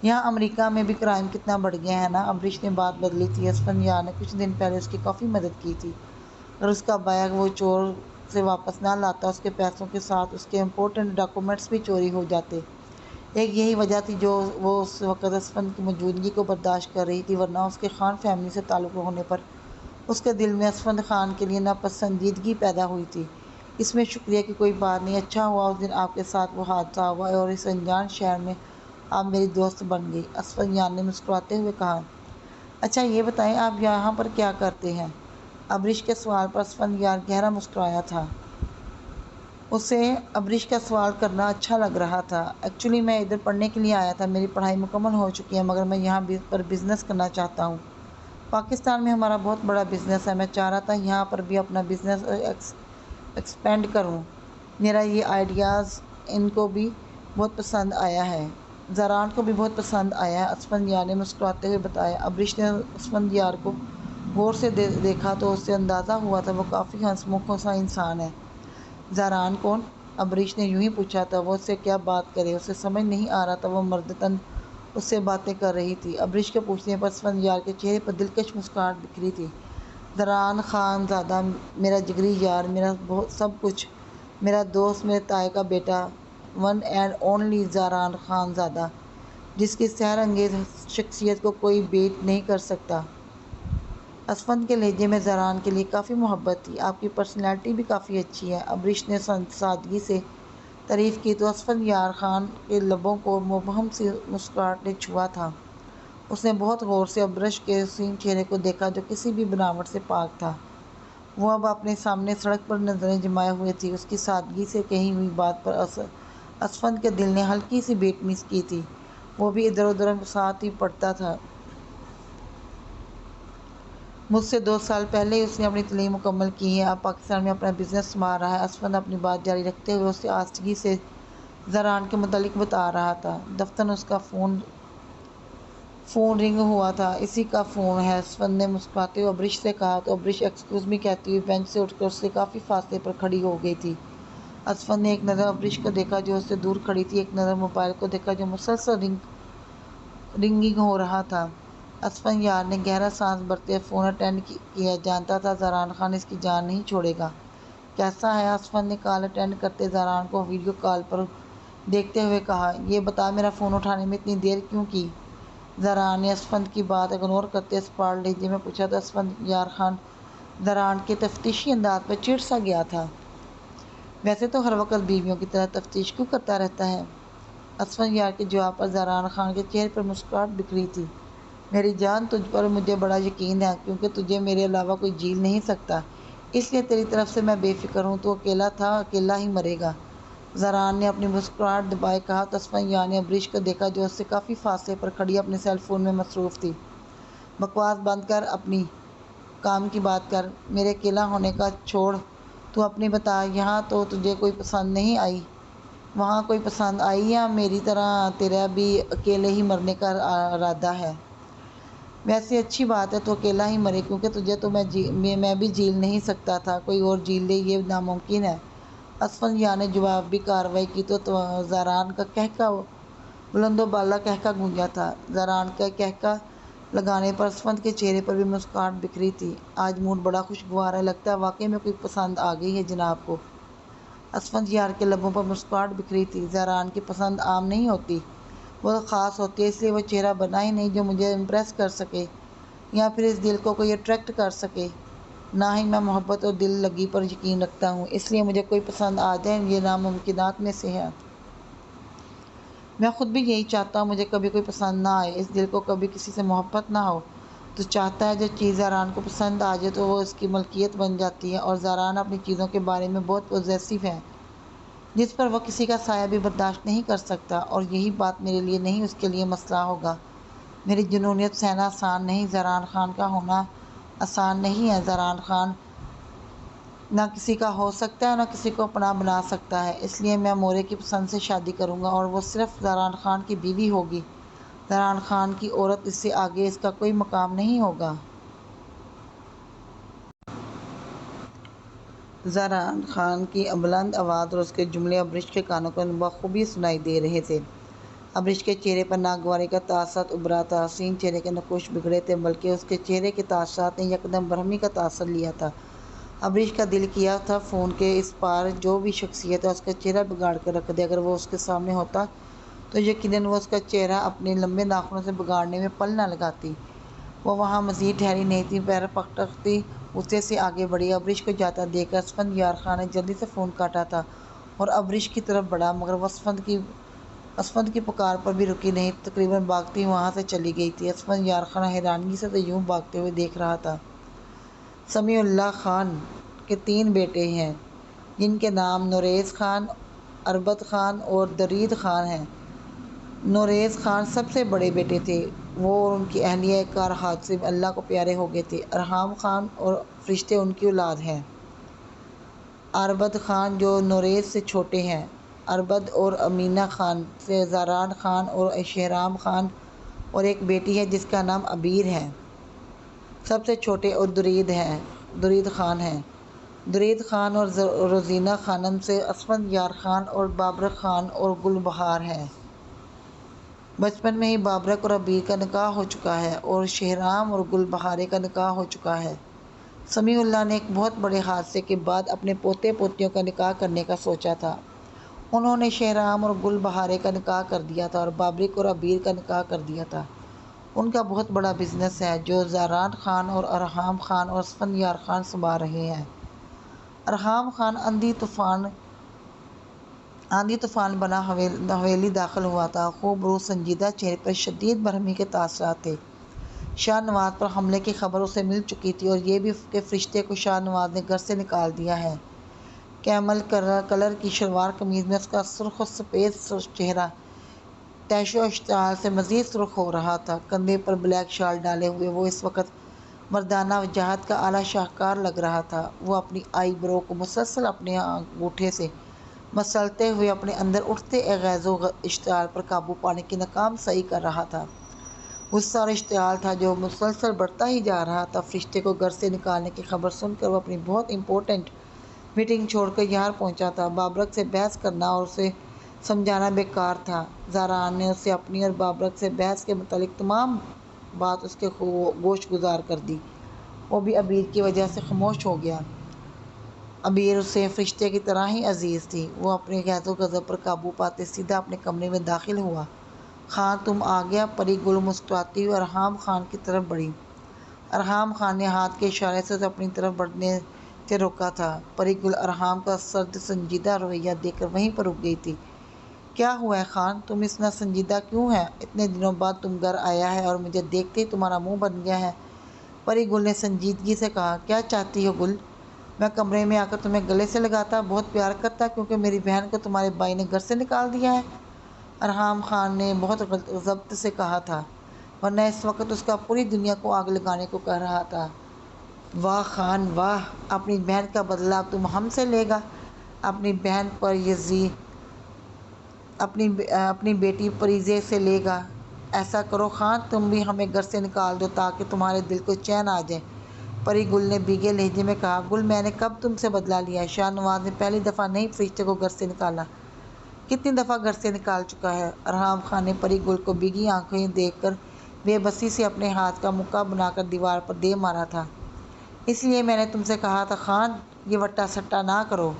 یہاں امریکہ میں بھی کرائم کتنا بڑھ گیا ہے نا؟ ابرش نے بات بدلی تھی۔ اسفندیار نے کچھ دن پہلے اس کی کافی مدد کی تھی، اگر اس کا بیگ وہ چور سے واپس نہ لاتا اس کے پیسوں کے ساتھ اس کے امپورٹنٹ ڈاکومنٹس بھی چوری ہو جاتے۔ ایک یہی وجہ تھی جو وہ اس وقت اسفند کی موجودگی کو برداشت کر رہی تھی، ورنہ اس کے خان فیملی سے تعلق ہونے پر اس کے دل میں اسفند خان کے لیے ناپسندیدگی پیدا ہوئی تھی۔ اس میں شکریہ کی کوئی بات نہیں، اچھا ہوا اس دن آپ کے ساتھ وہ حادثہ ہوا اور اس انجان شہر میں آپ میری دوست بن گئی، اسفندیار نے مسکراتے ہوئے کہا۔ اچھا یہ بتائیں آپ یہاں پر کیا کرتے ہیں؟ ابرش کے سوال پر اسفندیار گہرا مسکرایا تھا۔ اسے ابریش کا سوال کرنا اچھا لگ رہا تھا۔ ایکچولی میں ادھر پڑھنے کے لیے آیا تھا، میری پڑھائی مکمل ہو چکی ہے، مگر میں یہاں پر بزنس کرنا چاہتا ہوں۔ پاکستان میں ہمارا بہت بڑا بزنس ہے، میں چاہ رہا تھا یہاں پر بھی اپنا بزنس ایکسپینڈ کروں۔ میرا یہ آئیڈیاز ان کو بھی بہت پسند آیا ہے، زاران کو بھی بہت پسند آیا ہے، اسفندیار نے مسکراتے ہوئے بتایا۔ ابریش نے اسفندیار کو غور سے دیکھا تو اسے اندازہ ہوا تھا وہ کافی ہنس مکھ سا انسان ہے۔ زاران کون؟ ابریش نے یوں ہی پوچھا تھا۔ وہ اس سے کیا بات کرے، اسے سمجھ نہیں آ رہا تھا، وہ مردتاً اس سے باتیں کر رہی تھی۔ ابریش کے پوچھنے پر اسفندیار کے چہرے پر دلکش مسکراہٹ بکھری تھی۔ زاران خان زادہ، میرا جگری یار، میرا سب کچھ، میرا دوست، میرے تایا کا بیٹا، ون اینڈ اونلی زاران خان زادہ، جس کی سحر انگیز شخصیت کو کوئی بیٹ نہیں کر سکتا۔ اسفند کے لہجے میں زاران کے لیے کافی محبت تھی۔ آپ کی پرسنالٹی بھی کافی اچھی ہے، ابریش نے سادگی سے تعریف کی تو اسفندیار خان کے لبوں کو مبہم سی مسکراہٹ نے چھوا تھا۔ اس نے بہت غور سے ابریش کے حسین چہرے کو دیکھا جو کسی بھی بناوٹ سے پاک تھا۔ وہ اب اپنے سامنے سڑک پر نظریں جمائے ہوئے تھی۔ اس کی سادگی سے کہی ہوئی بات پر اسفند کے دل نے ہلکی سی بیٹ مس کی تھی۔ وہ بھی ادھر ادھر ساتھ ہی پڑھتا تھا۔ مجھ سے 2 سال پہلے ہی اس نے اپنی تعلیم مکمل کی ہے، اب پاکستان میں اپنا بزنس سنبھال رہا ہے۔ اسفند اپنی بات جاری رکھتے ہوئے اسے آہستگی سے زاران کے متعلق بتا رہا تھا۔ دفتراً اس کا فون رنگ ہوا تھا۔ اسی کا فون ہے، اسفند نے مسکراتے ہوئے ابریش سے کہا تو ابریش ایکسکیوز می کہتی ہوئی بینچ سے اٹھ کر اس سے کافی فاصلے پر کھڑی ہو گئی تھی۔ اسفند نے ایک نظر ابریش کو دیکھا جو اس سے دور کھڑی تھی، ایک نظر موبائل کو دیکھا جو مسلسل رنگنگ ہو رہا تھا۔ اسفندیار نے گہرا سانس بھرتے ہوئے فون اٹینڈ کیا، جانتا تھا زاران خان اس کی جان نہیں چھوڑے گا۔ کیسا ہے؟ اسفند نے کال اٹینڈ کرتے زاران کو ویڈیو کال پر دیکھتے ہوئے کہا۔ یہ بتا میرا فون اٹھانے میں اتنی دیر کیوں کی؟ زاران نے اسفند کی بات اگنور کرتے اسپاٹ لہجے میں پوچھا تو اسفندیار خان زاران کے تفتیشی انداز پر چڑ سا گیا تھا۔ ویسے تو ہر وقت بیویوں کی طرح تفتیش کیوں کرتا رہتا ہے؟ اسفندیار کے جواب پر زاران خان کے چہرے پر مسکراہٹ بکھری تھی۔ میری جان، تجھ پر مجھے بڑا یقین ہے، کیونکہ تجھے میرے علاوہ کوئی جھیل نہیں سکتا، اس لیے تیری طرف سے میں بے فکر ہوں۔ تو اکیلا تھا، اکیلا ہی مرے گا۔ زاران نے اپنی مسکراہٹ دبائے کہا تو اسفندیار نے ابریش کو دیکھا جو اس سے کافی فاصلے پر کھڑی اپنے سیل فون میں مصروف تھی۔ بکواس بند کر، اپنی کام کی بات کر، میرے اکیلا ہونے کا چھوڑ، تو اپنی بتا، یہاں تو تجھے کوئی پسند نہیں آئی، وہاں کوئی پسند آئی یا میری طرح تیرا بھی اکیلے ہی مرنے کا ارادہ ہے؟ ویسے اچھی بات ہے تو اکیلا ہی مرے، کیونکہ تجھے تو میں بھی جھیل نہیں سکتا تھا، کوئی اور جھیل لے یہ ناممکن ہے۔ اسفندیار نے جوابی کارروائی کی تو زاران کا قہقہ بلند و بالا قہقہ گونجا تھا۔ زاران کا قہقہ لگانے پر اسفند کے چہرے پر بھی مسکراہٹ بکھری تھی۔ آج موڈ بڑا خوشگوار ہے، لگتا ہے واقعی میں کوئی پسند آ گئی ہے جناب کو۔ اسفندیار کے لبوں پر مسکراہٹ بکھری تھی۔ زاران کی پسند عام نہیں ہوتی، بہت خاص ہوتی ہے، اس لیے وہ چہرہ بنا ہی نہیں جو مجھے امپریس کر سکے یا پھر اس دل کو کوئی اٹریکٹ کر سکے۔ نہ ہی میں محبت اور دل لگی پر یقین رکھتا ہوں، اس لیے مجھے کوئی پسند آ جائے یہ ناممکنات میں سے ہے۔ میں خود بھی یہی چاہتا ہوں، مجھے کبھی کوئی پسند نہ آئے، اس دل کو کبھی کسی سے محبت نہ ہو۔ تو چاہتا ہے جو چیز زاران کو پسند آ جائے تو وہ اس کی ملکیت بن جاتی ہے، اور زاران اپنی چیزوں کے بارے میں بہت پوزیسو ہے، جس پر وہ کسی کا سایہ بھی برداشت نہیں کر سکتا، اور یہی بات میرے لیے نہیں اس کے لیے مسئلہ ہوگا۔ میری جنونیت سہنا آسان نہیں، زاران خان کا ہونا آسان نہیں ہے۔ زاران خان نہ کسی کا ہو سکتا ہے نہ کسی کو اپنا بنا سکتا ہے، اس لیے میں مورے کی پسند سے شادی کروں گا اور وہ صرف زاران خان کی بیوی ہوگی۔ زاران خان کی عورت، اس سے آگے اس کا کوئی مقام نہیں ہوگا۔ زاران خان کی بلند آواز اور اس کے جملے ابریش کے کانوں کو بخوبی سنائی دے رہے تھے۔ ابریش کے چہرے پر ناگواری کا تاثرات ابھرا تھا، حسین چہرے کے نقوش بگڑے تھے، بلکہ اس کے چہرے کے تاثرات نے یکدم برہمی کا تاثر لیا تھا۔ ابریش کا دل کیا تھا فون کے اس پار جو بھی شخصیت ہے اس کا چہرہ بگاڑ کر رکھ دے، اگر وہ اس کے سامنے ہوتا تو یقیناً وہ اس کا چہرہ اپنے لمبے ناخنوں سے بگاڑنے میں پل نہ لگاتی۔ وہ وہاں مزید ٹھہری نہیں تھی، پیر پٹکتی غصے سے آگے بڑھی۔ ابریش کو جاتا دیکھ کر اسفندیار خان نے جلدی سے فون کاٹا تھا اور ابریش کی طرف بڑھا، مگر وہ اسفند کی پکار پر بھی رکی نہیں، تقریباً بھاگتی وہاں سے چلی گئی تھی۔ اسفندیار خان حیرانگی سے یوں بھاگتے ہوئے دیکھ رہا تھا۔ سمیع اللہ خان کے 3 بیٹے ہیں، جن کے نام نوریز خان، اربد خان اور درید خان ہیں۔ نوریز خان سب سے بڑے بیٹے تھے۔ وہ اور ان کی اہلیہ کار حادثے میں اللہ کو پیارے ہو گئے تھے۔ ارحام خان اور فرشتے ان کی اولاد ہیں۔ اربد خان جو نوریز سے چھوٹے ہیں۔ اربد اور امینہ خان سے زاران خان اور شہرام خان اور ایک بیٹی ہے جس کا نام عبیر ہے۔ سب سے چھوٹے اور درید خان ہیں۔ درید خان اور روزینہ خانم سے اسفندیار خان اور بابرک خان اور گل بہار ہیں۔ بچپن میں ہی بابرک اور عبیر کا نکاح ہو چکا ہے اور شہرام اور گل بہارے کا نکاح ہو چکا ہے۔ سمیع اللہ نے ایک بہت بڑے حادثے کے بعد اپنے پوتے پوتیوں کا نکاح کرنے کا سوچا تھا۔ انہوں نے شہرام اور گل بہارے کا نکاح کر دیا تھا اور بابرک اور عبیر کا نکاح کر دیا تھا۔ ان کا بہت بڑا بزنس ہے جو زاران خان اور ارحام خان اور اسفندیار خان سنبھال رہے ہیں۔ ارحام خان آندھی طوفان بنا حویلی داخل ہوا تھا۔ خوب روح سنجیدہ، چہرے پر شدید برہمی کے تاثرات تھے۔ شاہ نواز پر حملے کی خبر اسے مل چکی تھی اور یہ بھی کہ فرشتے کو شاہ نواز نے گھر سے نکال دیا ہے۔ کیمل کلر کی شلوار قمیض میں اس کا سرخ و سفید چہرہ طیش و اشتعال سے مزید سرخ ہو رہا تھا۔ کندھے پر بلیک شال ڈالے ہوئے وہ اس وقت مردانہ وجاہت کا اعلیٰ شاہکار لگ رہا تھا۔ وہ اپنی آئی برو کو مسلسل اپنے انگوٹھے سے مسلتے ہوئے اپنے اندر اٹھتے ایک غیظ و اشتعال پر قابو پانے کی ناکام سعی کر رہا تھا۔ غصہ اور اشتعال تھا جو مسلسل بڑھتا ہی جا رہا تھا۔ فرشتے کو گھر سے نکالنے کی خبر سن کر وہ اپنی بہت امپورٹنٹ میٹنگ چھوڑ کر یہاں پہنچا تھا۔ بابرک سے بحث کرنا اور اسے سمجھانا بیکار تھا۔ زاران نے اسے اپنی اور بابرک سے بحث کے متعلق تمام بات اس کے گوش گزار کر دی۔ وہ بھی عبیر کی وجہ سے خاموش ہو گیا۔ عبیر اسے فرشتے کی طرح ہی عزیز تھی۔ وہ اپنے غیظ و غضب پر قابو پاتے سیدھا اپنے کمرے میں داخل ہوا۔ خان تم آ گیا، پری گل مسکراتی ہوئی ارحام خان کی طرف بڑھی۔ ارحام خان نے ہاتھ کے اشارے سے اسے اپنی طرف بڑھنے سے روکا تھا۔ پری گل ارحام کا سرد سنجیدہ رویہ دیکھ کر وہیں پر رک گئی تھی۔ کیا ہوا ہے خان، تم اتنا سنجیدہ کیوں ہے؟ اتنے دنوں بعد تم گھر آیا ہے اور مجھے دیکھتے ہی تمہارا منہ بن گیا ہے۔ پری گل نے سنجیدگی سے کہا، کیا چاہتی ہو گل؟ میں کمرے میں آ کر تمہیں گلے سے لگاتا، بہت پیار کرتا کیونکہ میری بہن کو تمہارے بھائی نے گھر سے نکال دیا ہے؟ ارحام خان نے بہت ضبط سے کہا تھا، ورنہ اس وقت اس کا پوری دنیا کو آگ لگانے کو کہہ رہا تھا۔ واہ خان واہ، اپنی بہن کا بدلہ اب تم ہم سے لے گا؟ اپنی بہن پر اپنی بیٹی پریزے سے لے گا؟ ایسا کرو خان، تم بھی ہمیں گھر سے نکال دو تاکہ تمہارے دل کو چین آ جائے۔ پری گل نے بھیگے لہجے میں کہا، گل میں نے کب تم سے بدلہ لیا ہے؟ شاہ نواز نے پہلی دفعہ نہیں فرشتے کو گھر سے نکالا، کتنی دفعہ گھر سے نکال چکا ہے؟ ارحام خان نے پری گل کو بھیگی آنکھیں دیکھ کر بے بسی سے اپنے ہاتھ کا مکہ بنا کر دیوار پر دے مارا تھا۔ اس لیے میں نے تم سے کہا تھا خان، یہ وٹا سٹا نہ کرو،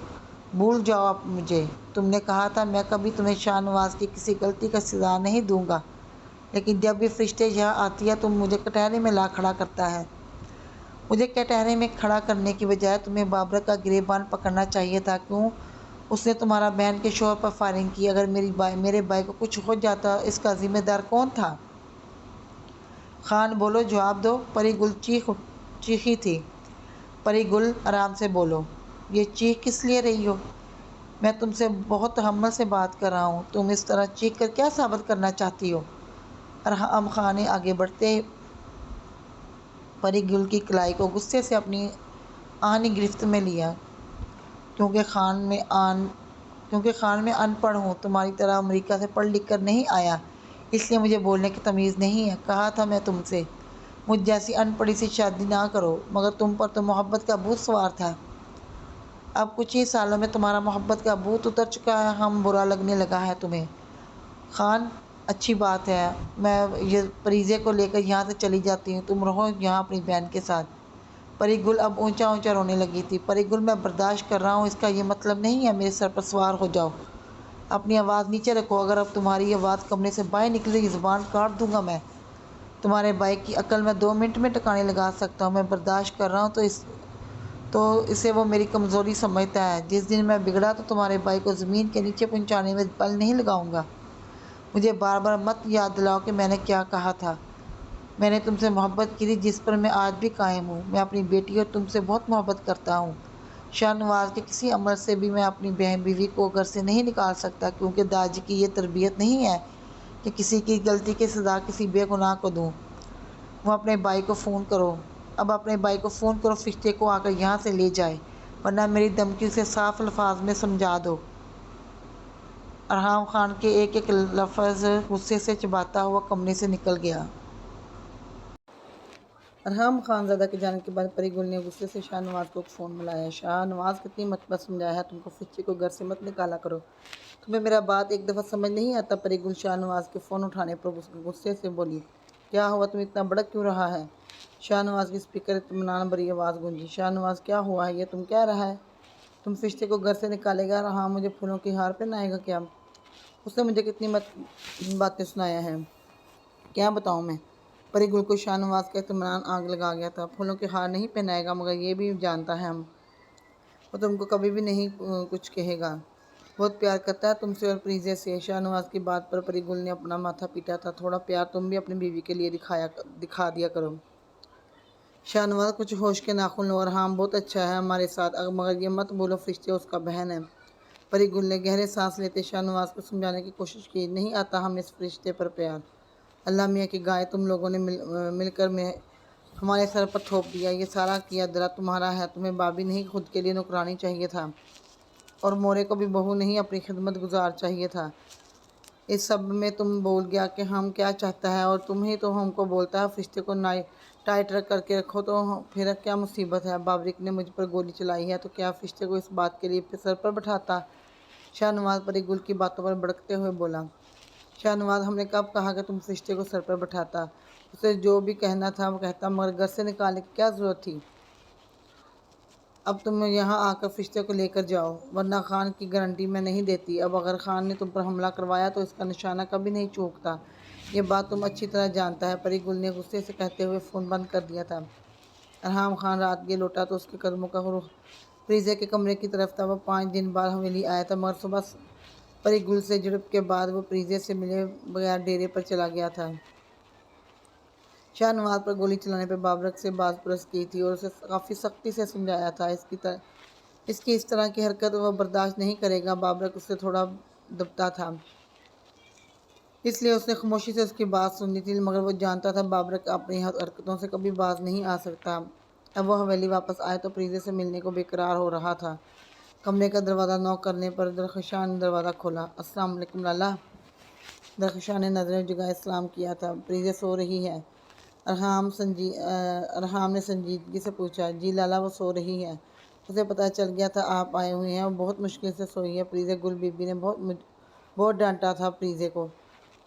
بھول جاؤ اب مجھے۔ تم نے کہا تھا میں کبھی تمہیں شاہ نواز کی کسی غلطی کا سزا نہیں دوں گا، لیکن جب بھی فرشتے یہاں آتی ہے تم مجھے کٹہرے میں لا کھڑا کرتا ہے۔ مجھے کٹہرے میں کھڑا کرنے کی بجائے تمہیں بابرک کا گریبان پکڑنا چاہیے تھا۔ کیوں اس نے تمہارا بہن کے شوہر پر فائرنگ کی؟ اگر میرے بھائی کو کچھ ہو جاتا اس کا ذمہ دار کون تھا؟ خان بولو، جواب دو۔ پری گل چیخی تھی۔ پری گل آرام سے بولو، یہ چیخ کس لیے رہی ہو؟ میں تم سے بہت تحمل سے بات کر رہا ہوں، تم اس طرح چیخ کر کیا ثابت کرنا چاہتی ہو؟ ارحام خان نے آگے بڑھتے پری گل کی کلائی کو غصے سے اپنی آہنی گرفت میں لیا۔ کیونکہ خان میں ان پڑھ ہوں، تمہاری طرح امریکہ سے پڑھ لکھ کر نہیں آیا، اس لیے مجھے بولنے کی تمیز نہیں ہے۔ کہا تھا میں تم سے، مجھ جیسی ان پڑھی سے شادی نہ کرو، مگر تم پر تو محبت کا بھوت سوار تھا۔ اب کچھ ہی سالوں میں تمہارا محبت کا بھوت اتر چکا ہے، ہم برا لگنے لگا ہے تمہیں۔ خان اچھی بات ہے، میں یہ پریزے کو لے کر یہاں سے چلی جاتی ہوں، تم رہو یہاں اپنی بہن کے ساتھ۔ پری گل اب اونچا اونچا رونے لگی تھی۔ پری گل میں برداشت کر رہا ہوں، اس کا یہ مطلب نہیں ہے میرے سر پر سوار ہو جاؤ۔ اپنی آواز نیچے رکھو، اگر اب تمہاری آواز کمرے سے باہر نکلی تو زبان کاٹ دوں گا میں۔ تمہارے بھائی کی عقل میں 2 منٹ میں ٹھکانے لگا سکتا ہوں۔ میں برداشت کر رہا ہوں تو اسے وہ میری کمزوری سمجھتا ہے۔ جس دن میں بگڑا تو تمہارے بھائی کو زمین کے نیچے پہنچانے میں بل نہیں لگاؤں گا۔ مجھے بار بار مت یاد دلاؤ کہ میں نے کیا کہا تھا۔ میں نے تم سے محبت کی تھی جس پر میں آج بھی قائم ہوں۔ میں اپنی بیٹی اور تم سے بہت محبت کرتا ہوں۔ شاہ نواز کے کسی عمل سے بھی میں اپنی بہن بیوی کو گھر سے نہیں نکال سکتا، کیونکہ داجی کی یہ تربیت نہیں ہے کہ کسی کی غلطی کی سزا کسی بے گناہ کو دوں۔ وہ اپنے بھائی کو فون کرو، اب اپنے بھائی کو فون کرو، فرشتے کو آ کر یہاں سے لے جائے، ورنہ میری دھمکی اسے صاف الفاظ میں سمجھا دو۔ ارحام خان کے ایک ایک لفظ غصے سے چباتا ہوا کمرے سے نکل گیا۔ ارحام خان زادہ کے جانے کے بعد پری گل نے غصے سے شاہ نواز کو فون ملایا۔ شاہ نواز کتنی مرتبہ سمجھایا ہے تم کو فرشتے کو گھر سے مت نکالا کرو، تمہیں میرا بات ایک دفعہ سمجھ نہیں آتا؟ پری گل شاہ نواز کے فون اٹھانے پر غصے سے بولی۔ کیا ہوا، تم اتنا بھڑک کیوں رہا ہے؟ شاہ نواز کی اسپیکر اطمینان بھری آواز گونجی۔ شاہ نواز کیا ہوا ہے یہ تم کہہ رہا ہے؟ تم فرشتے کو گھر سے نکالے گا؟ ارحام مجھے پھولوں کی ہار پہنائے گا کیا؟ اس نے مجھے کتنی باتیں سنایا ہے، کیا بتاؤں میں؟ پری گل کو شاہ نواز کا اطمینان آگ لگا گیا تھا۔ پھولوں کی ہار نہیں پہنائے گا، مگر یہ بھی جانتا ہے وہ تم کو کبھی بھی نہیں کچھ کہے گا، بہت پیار کرتا ہے تم سے اور پریزے سے۔ شاہ نواز کی بات پر پری گل نے اپنا ماتھا پیٹا تھا۔ تھوڑا پیار تم بھی اپنی بیوی کے لیے دکھا دیا کرو۔ شاہ نواز کچھ ہوش کے ناخن لو، ارحام بہت اچھا ہے ہمارے ساتھ، مگر یہ مت بولو فرشتے اس کا بہن ہے۔ پری گل نے گہرے سانس لیتے شاہ نواز کو سمجھانے کی کوشش کی۔ نہیں آتا ہمیں اس فرشتے پر پیار، اللہ میاں کی گائے تم لوگوں نے مل کر ہمارے سر پر تھوپ دیا، یہ سارا کیا درا تمہارا ہے، تمہیں بابی نہیں خود کے لیے نوکرانی چاہیے تھا، اور مورے کو بھی بہو نہیں اپنی خدمت گزار چاہیے تھا۔ اس سب میں تم بھول گیا کہ ہم کیا چاہتا ہے، اور تم ہی تو ہم کو بولتا ہے فرشتے کو ٹائٹ کر کے رکھو، تو پھر کیا مصیبت ہے؟ بابرک نے مجھ پر گولی چلائی ہے تو کیا فرشتے کو اس بات کے لیے سر پر بٹھاتا؟ شاہ نواز پری گل کی باتوں پر بھڑکتے ہوئے بولا۔ شاہ نواز ہم نے کب کہا کہ تم فرشتے کو سر پر بٹھاتا؟ اسے جو بھی کہنا تھا وہ کہتا، مگر گھر سے نکالنے کی کیا ضرورت تھی؟ اب تم یہاں آ کر فرشتے کو لے کر جاؤ، ورنہ خان کی گارنٹی میں نہیں دیتی۔ اب اگر خان نے تم پر حملہ کروایا تو اس کا نشانہ کبھی نہیں چوکتا، یہ بات تم اچھی طرح جانتا ہے۔ پری گل نے غصے سے کہتے ہوئے فون بند کر دیا تھا۔ ارحام خان رات گئے لوٹا تو اس کے قدموں کا رخ پریزے کے کمرے کی طرف تھا۔ وہ 5 دن بعد حویلی آیا تھا، مگر صبح پری گل سے جھڑپ کے بعد وہ پریزے سے ملے بغیر ڈیرے پر چلا گیا تھا۔ شاہ نواز پر گولی چلانے پر بابرک سے باز پرس کی تھی اور اسے کافی سختی سے سمجھایا تھا، اس کی اس طرح کی حرکت وہ برداشت نہیں کرے گا۔ بابرک اس سے تھوڑا دبتا تھا، اس لیے اس نے خاموشی سے اس کی بات سنی تھی، مگر وہ جانتا تھا بابرک اپنی حرکتوں سے کبھی باز نہیں آ سکتا۔ اب وہ حویلی واپس آئے تو پریزے سے ملنے کو بے قرار ہو رہا تھا۔ کمرے کا دروازہ نوک کرنے پر درخشاں نے دروازہ کھولا۔ السلام علیکم لالا۔ درخشاں نے نظریں جگائے سلام کیا تھا۔ پریزے سو رہی ہے؟ ارحام نے سنجیدگی سے پوچھا۔ جی لالا، وہ سو رہی ہے، اسے پتہ چل گیا تھا آپ آئے ہوئے ہیں، وہ بہت مشکل سے سوئی ہے۔ پریزے گل بی بی نے بہت ڈانٹا تھا پریزے کو،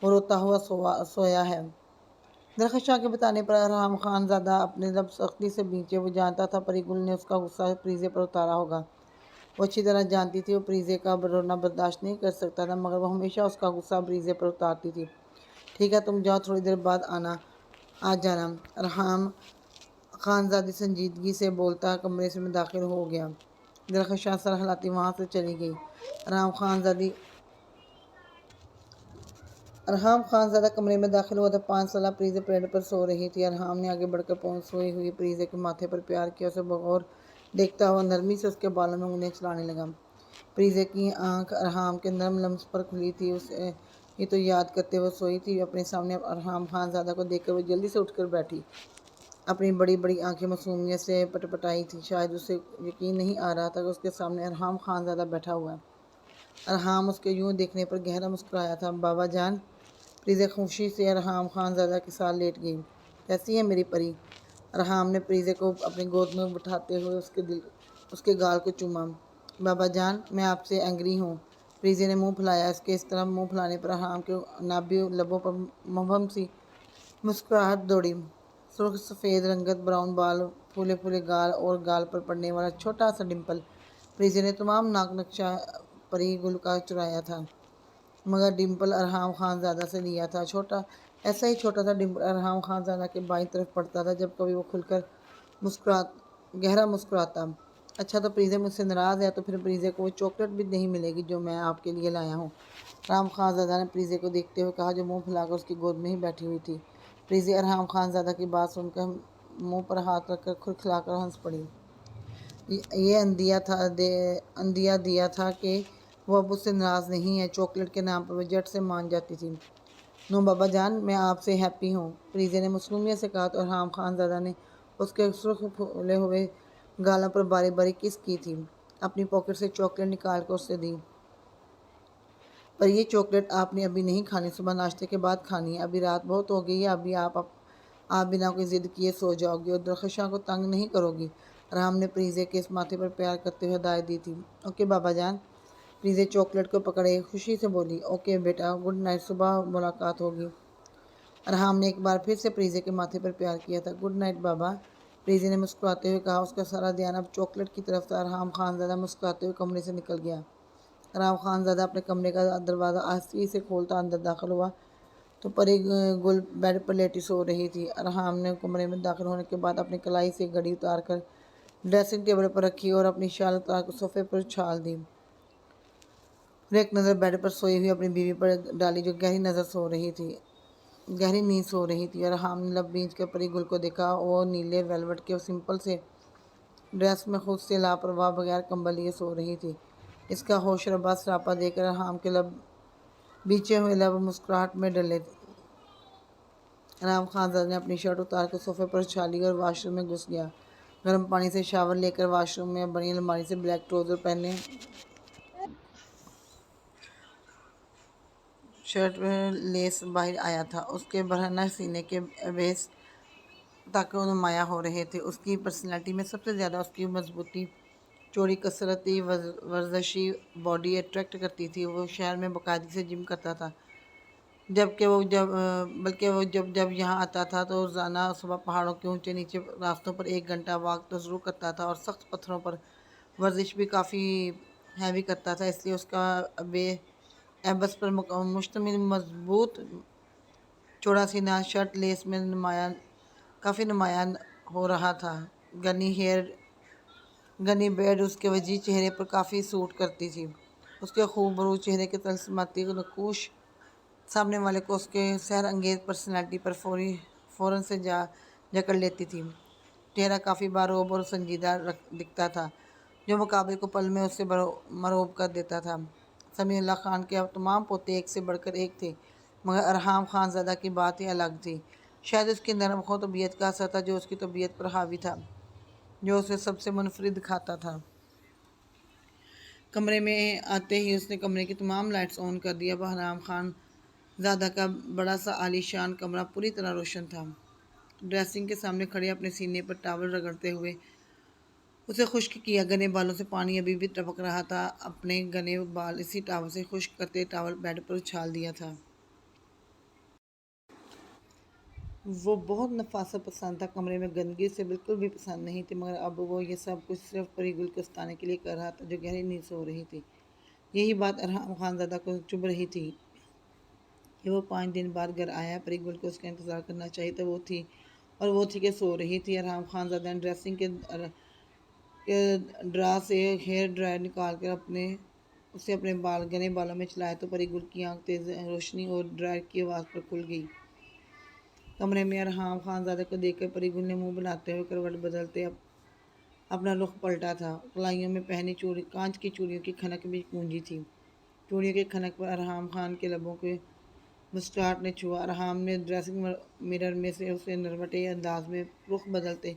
وہ روتا ہوا سویا ہے۔ درخشاں کے بتانے پر ارحام خان زادہ اپنے لب سختی سے بھینچے۔ وہ جانتا تھا پری گل نے اس کا غصہ پریزے پر اتارا ہوگا، وہ اچھی طرح جانتی تھی وہ پریزے کا رونا برداشت نہیں کر سکتا تھا، مگر وہ ہمیشہ اس کا غصہ پریزے پر اتارتی تھی۔ ٹھیک ہے تم جاؤ، تھوڑی دیر بعد آ جانا، ارحام خان زادی سنجیدگی سے بولتا کمرے میں داخل ہو گیا۔ درخشاں سر ہلاتی وہاں سے چلی گئی۔ ارحام خان زادہ کمرے میں داخل ہوا تو 5 سالہ پریزے بیڈ پر سو رہی تھی۔ ارحام نے آگے بڑھ کر سوئی ہوئی پریزے کے ماتھے پر پیار کیا، اسے بغور دیکھتا ہوا نرمی سے اس کے بالوں میں انگلیاں چلانے لگا۔ پریزے کی آنکھ ارحام کے نرم لمس پر کھلی تھی، اسے ہی تو یاد کرتے وہ سوئی تھی۔ اپنے سامنے ارحام خان زادہ کو دیکھ کر وہ جلدی سے اٹھ کر بیٹھی، اپنی بڑی بڑی آنکھیں معصومیت سے پٹپٹائی تھیں، شاید اسے یقین نہیں آ رہا تھا کہ اس کے سامنے ارحام خان زادہ بیٹھا ہوا ہے۔ ارحام اس کے یوں دیکھنے پر گہرا مسکرایا تھا۔ بابا جان۔ پریزے خوشی سے ارحام خان زادہ کے ساتھ لیٹ گئی۔ کیسی ہے میری پری؟ ارحام نے پریزے کو اپنی گود میں بٹھاتے ہوئے اس کے گال کو چوما۔ بابا جان، میں آپ سے اینگری ہوں۔ پریزے نے منہ پھلایا۔ اس کے اس طرح منہ پھلانے پر ارحام کے نابی لبوں پر مبہم سی مسکراہٹ دوڑی۔ سرخ سفید رنگت، براؤن بال، پھولے پھولے گال اور گال پر پڑنے والا چھوٹا سا ڈمپل۔ پریزے نے تمام ناک نقشہ پری گل کا چرایا تھا، مگر ڈمپل ارحام خان زادہ سے لیا تھا۔ ایسا ہی چھوٹا سا ڈمپل ارحام خان زادہ کے بائیں طرف پڑتا تھا جب کبھی وہ کھل کر گہرا مسکراتا۔ اچھا تو پریزے مجھ سے ناراض ہے، تو پھر پریزے کو وہ چاکلیٹ بھی نہیں ملے گی جو میں آپ کے لیے لایا ہوں، ارحام خان زادہ نے پریزے کو دیکھتے ہوئے کہا، جو منہ پھلا کر اس کی گود میں ہی بیٹھی ہوئی تھی۔ پریزے ارحام خان زادہ کی بات سن کر منہ پر ہاتھ رکھ کر کھلکھلا کر ہنس پڑی۔ یہ اندیا دیا تھا کہ وہ اب اس سے ناراض نہیں ہے۔ چاکلیٹ کے نام پر وہ جھٹ سے مان جاتی تھی۔ نو بابا جان، میں آپ سے ہیپی ہوں، فریزے نے مصنوعیت سے کہا تو ارحام خان زادہ نے اس کے سرخ پھولے ہوئے گالوں پر باری باری کس کی تھی۔ اپنی پاکٹ سے چاکلیٹ نکال کر اسے دی۔ پر یہ چاکلیٹ آپ نے ابھی نہیں کھانی، صبح ناشتے کے بعد کھانی ہے۔ ابھی رات بہت ہو گئی ہے، ابھی آپ بنا کوئی ضد کیے سو جاؤ گی اور درخشاں کو تنگ نہیں کرو گی۔ ارحام نے فریزے کے اس ماتھے پر پیار کرتے ہوئے ہدایت دی تھی۔ اوکے بابا جان۔ فریزے چاکلیٹ کو پکڑے خوشی سے بولی۔ اوکے بیٹا، گڈ نائٹ، صبح ملاقات ہوگی۔ ارحام نے ایک بار پھر سے فریزے کے ماتھے پر پیار کیا تھا۔ گڈ نائٹ بابا، فریزے نے مسکراتے ہوئے کہا۔ اس کا سارا دھیان اب چاکلیٹ کی طرف تھا۔ ارحام خان زادہ مسکراتے ہوئے کمرے سے نکل گیا۔ ارحام خان زادہ اپنے کمرے کا دروازہ آہستگی سے کھولتا اندر داخل ہوا تو پری گل بیڈ پر لیٹی سو رہی تھی۔ ارحام نے کمرے میں داخل ہونے کے بعد اپنی کلائی سے گھڑی اتار کر ڈریسنگ ٹیبل پر رکھی اور اپنی شال اتار کر صوفے پر اچھال دی۔ پھر ایک نظر بیڈ پر سوئی ہوئی اپنی بیوی پر ڈالی جو گہری نیند سو رہی تھی۔ ارحام نے لب بھینچ کر پری گل کو دیکھا۔ وہ نیلے ویلوٹ کے سمپل سے ڈریس میں خود سے لاپرواہ بغیر کمبل لیے سو رہی تھی۔ اس کا ہوش ربا سراپا دیکھ کر ارحام کے بیچے ہوئے لب مسکراہٹ میں ڈلے۔ ارحام خان زادہ نے اپنی شرٹ اتار کر صوفے پر اچھالی اور واش روم میں گھس گیا۔ گرم پانی سے شاور لے کر واش روم میں بنی الماری سے بلیک ٹراؤزر پہنے شرٹ لیس باہر آیا تھا۔ اس کے برہنہ سینے کے بیس تک نمایاں ہو رہے تھے۔ اس کی پرسنالٹی میں سب سے زیادہ اس کی مضبوطی، چوڑی کثرتی ورزشی باڈی اٹریکٹ کرتی تھی۔ وہ شہر میں باقاعدگی سے جم کرتا تھا، بلکہ وہ جب یہاں آتا تھا تو روزانہ صبح پہاڑوں کے اونچے نیچے راستوں پر 1 گھنٹہ واک تو ضرور کرتا تھا اور سخت پتھروں پر ورزش بھی کافی ہیوی کرتا تھا۔ اس لیے اس کا ایبس پر مشتمل مضبوط چوڑا سینہ شرٹ لیس میں کافی نمایاں ہو رہا تھا۔ گنی بیئرڈ اس کے وجیح چہرے پر کافی سوٹ کرتی تھی۔ اس کے خوبرو چہرے کے طلسماتی نقوش سامنے والے کو اس کے سحر انگیز پرسنالٹی پر فوراً سے جکڑ لیتی تھی۔ چہرہ کافی باروب اور سنجیدہ دکھتا تھا، جو مقابل کو پل میں اسے مرعوب کر دیتا تھا۔ سمیع اللہ خان کے تمام پوتے ایک سے بڑھ کر ایک تھے، مگر ارحام خان زادہ کی بات ہی الگ تھی۔ شاید اس کی نرم خو طبیعت کا اثر تھا جو اس کی طبیعت پر حاوی تھا، جو اسے سب سے منفرد دکھاتا تھا۔ کمرے میں آتے ہی اس نے کمرے کی تمام لائٹس آن کر دی۔ اب ارحام خان زادہ کا بڑا سا عالی شان کمرہ پوری طرح روشن تھا۔ ڈریسنگ کے سامنے کھڑے اپنے سینے پر ٹاول رگڑتے ہوئے اسے خشک کیا گنے بالوں سے پانی ابھی بھی ٹپک رہا تھا۔ اپنے گنے بال اسی ٹاول سے خشک کرتے ٹاول بیڈ پر اچھال دیا تھا۔ وہ بہت نفاست پسند تھا، کمرے میں گندگی اسے بالکل بھی پسند نہیں تھی، مگر اب وہ یہ سب کچھ صرف پری گل کو ستانے کے لیے کر رہا تھا جو گہری نیند سو رہی تھی۔ یہی بات ارحام خان زادہ کو چبھ رہی تھی کہ وہ 5 دن بعد گھر آیا ہے، پری گل کو اس کا انتظار کرنا چاہیے تھا، وہ تھی کہ سو رہی تھی۔ ارحام خان زادہ نے ڈریسنگ کے ڈرا سے ہیئر ڈرائر نکال کر اسے اپنے گنے بالوں میں چلایا تو پری گل کی آنکھ تیز روشنی اور ڈرائر کی آواز پر کھل گئی۔ کمرے میں ارحام خان زادہ کو دیکھ کر پری گل نے منہ بناتے ہوئے کروٹ بدلتے اپنا رخ پلٹا تھا۔ کلائیوں میں پہنی کانچ کی چوڑیوں کی کھنک بھی گونجی تھی۔ چوڑیوں کی کھنک پر ارحام خان کے لبوں کو مسکراہٹ نے چھوا۔ ارحام نے ڈریسنگ مرر میں سے اسے نروٹے انداز میں رخ بدلتے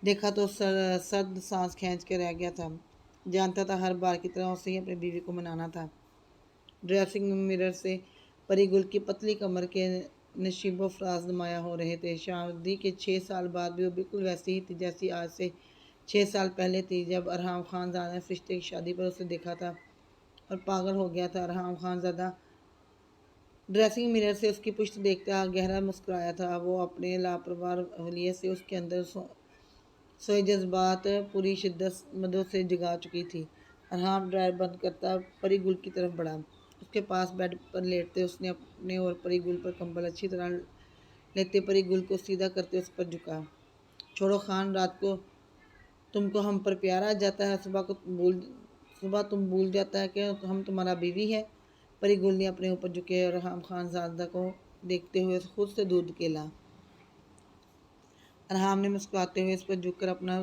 دیکھا تو سرد سانس کھینچ کے رہ گیا تھا۔ جانتا تھا ہر بار کی طرح اسے ہی اپنی بیوی کو منانا تھا۔ ڈریسنگ مرر سے پری گل کی پتلی کمر کے نشیب و فراز نمایاں ہو رہے تھے۔ شادی کے 6 سال بعد بھی وہ بالکل ویسی ہی تھی جیسی آج سے 6 سال پہلے تھی، جب ارحام خان زادہ نے فرشتے کی شادی پر اسے دیکھا تھا اور پاگل ہو گیا تھا۔ ارحام خان زادہ ڈریسنگ مرر سے اس کی پشت دیکھتا گہرا مسکرایا تھا۔ وہ اپنے لاپرواہ رویے سے اس کے اندر سوئے جذبات پوری شدت مدد سے جگا چکی تھی۔ ارحام ڈرائر بند کرتا پری گل کی طرف بڑھا۔ اس کے پاس بیڈ پر لیٹتے اس نے اپنے اور پری گل پر کمبل اچھی طرح لیتے پری گل کو سیدھا کرتے اس پر جھکا۔ چھوڑو خان، رات کو تم کو ہم پر پیار آ جاتا ہے، صبح تم بھول جاتا ہے کہ ہم تمہارا بیوی ہے۔ پری گل نے اپنے اوپر جھکے ارحام خان زادہ کو دیکھتے ہوئے خود سے دودھ دھکیلا۔ ارحام نے مسکراتے ہوئے اس پر جھک کر اپنا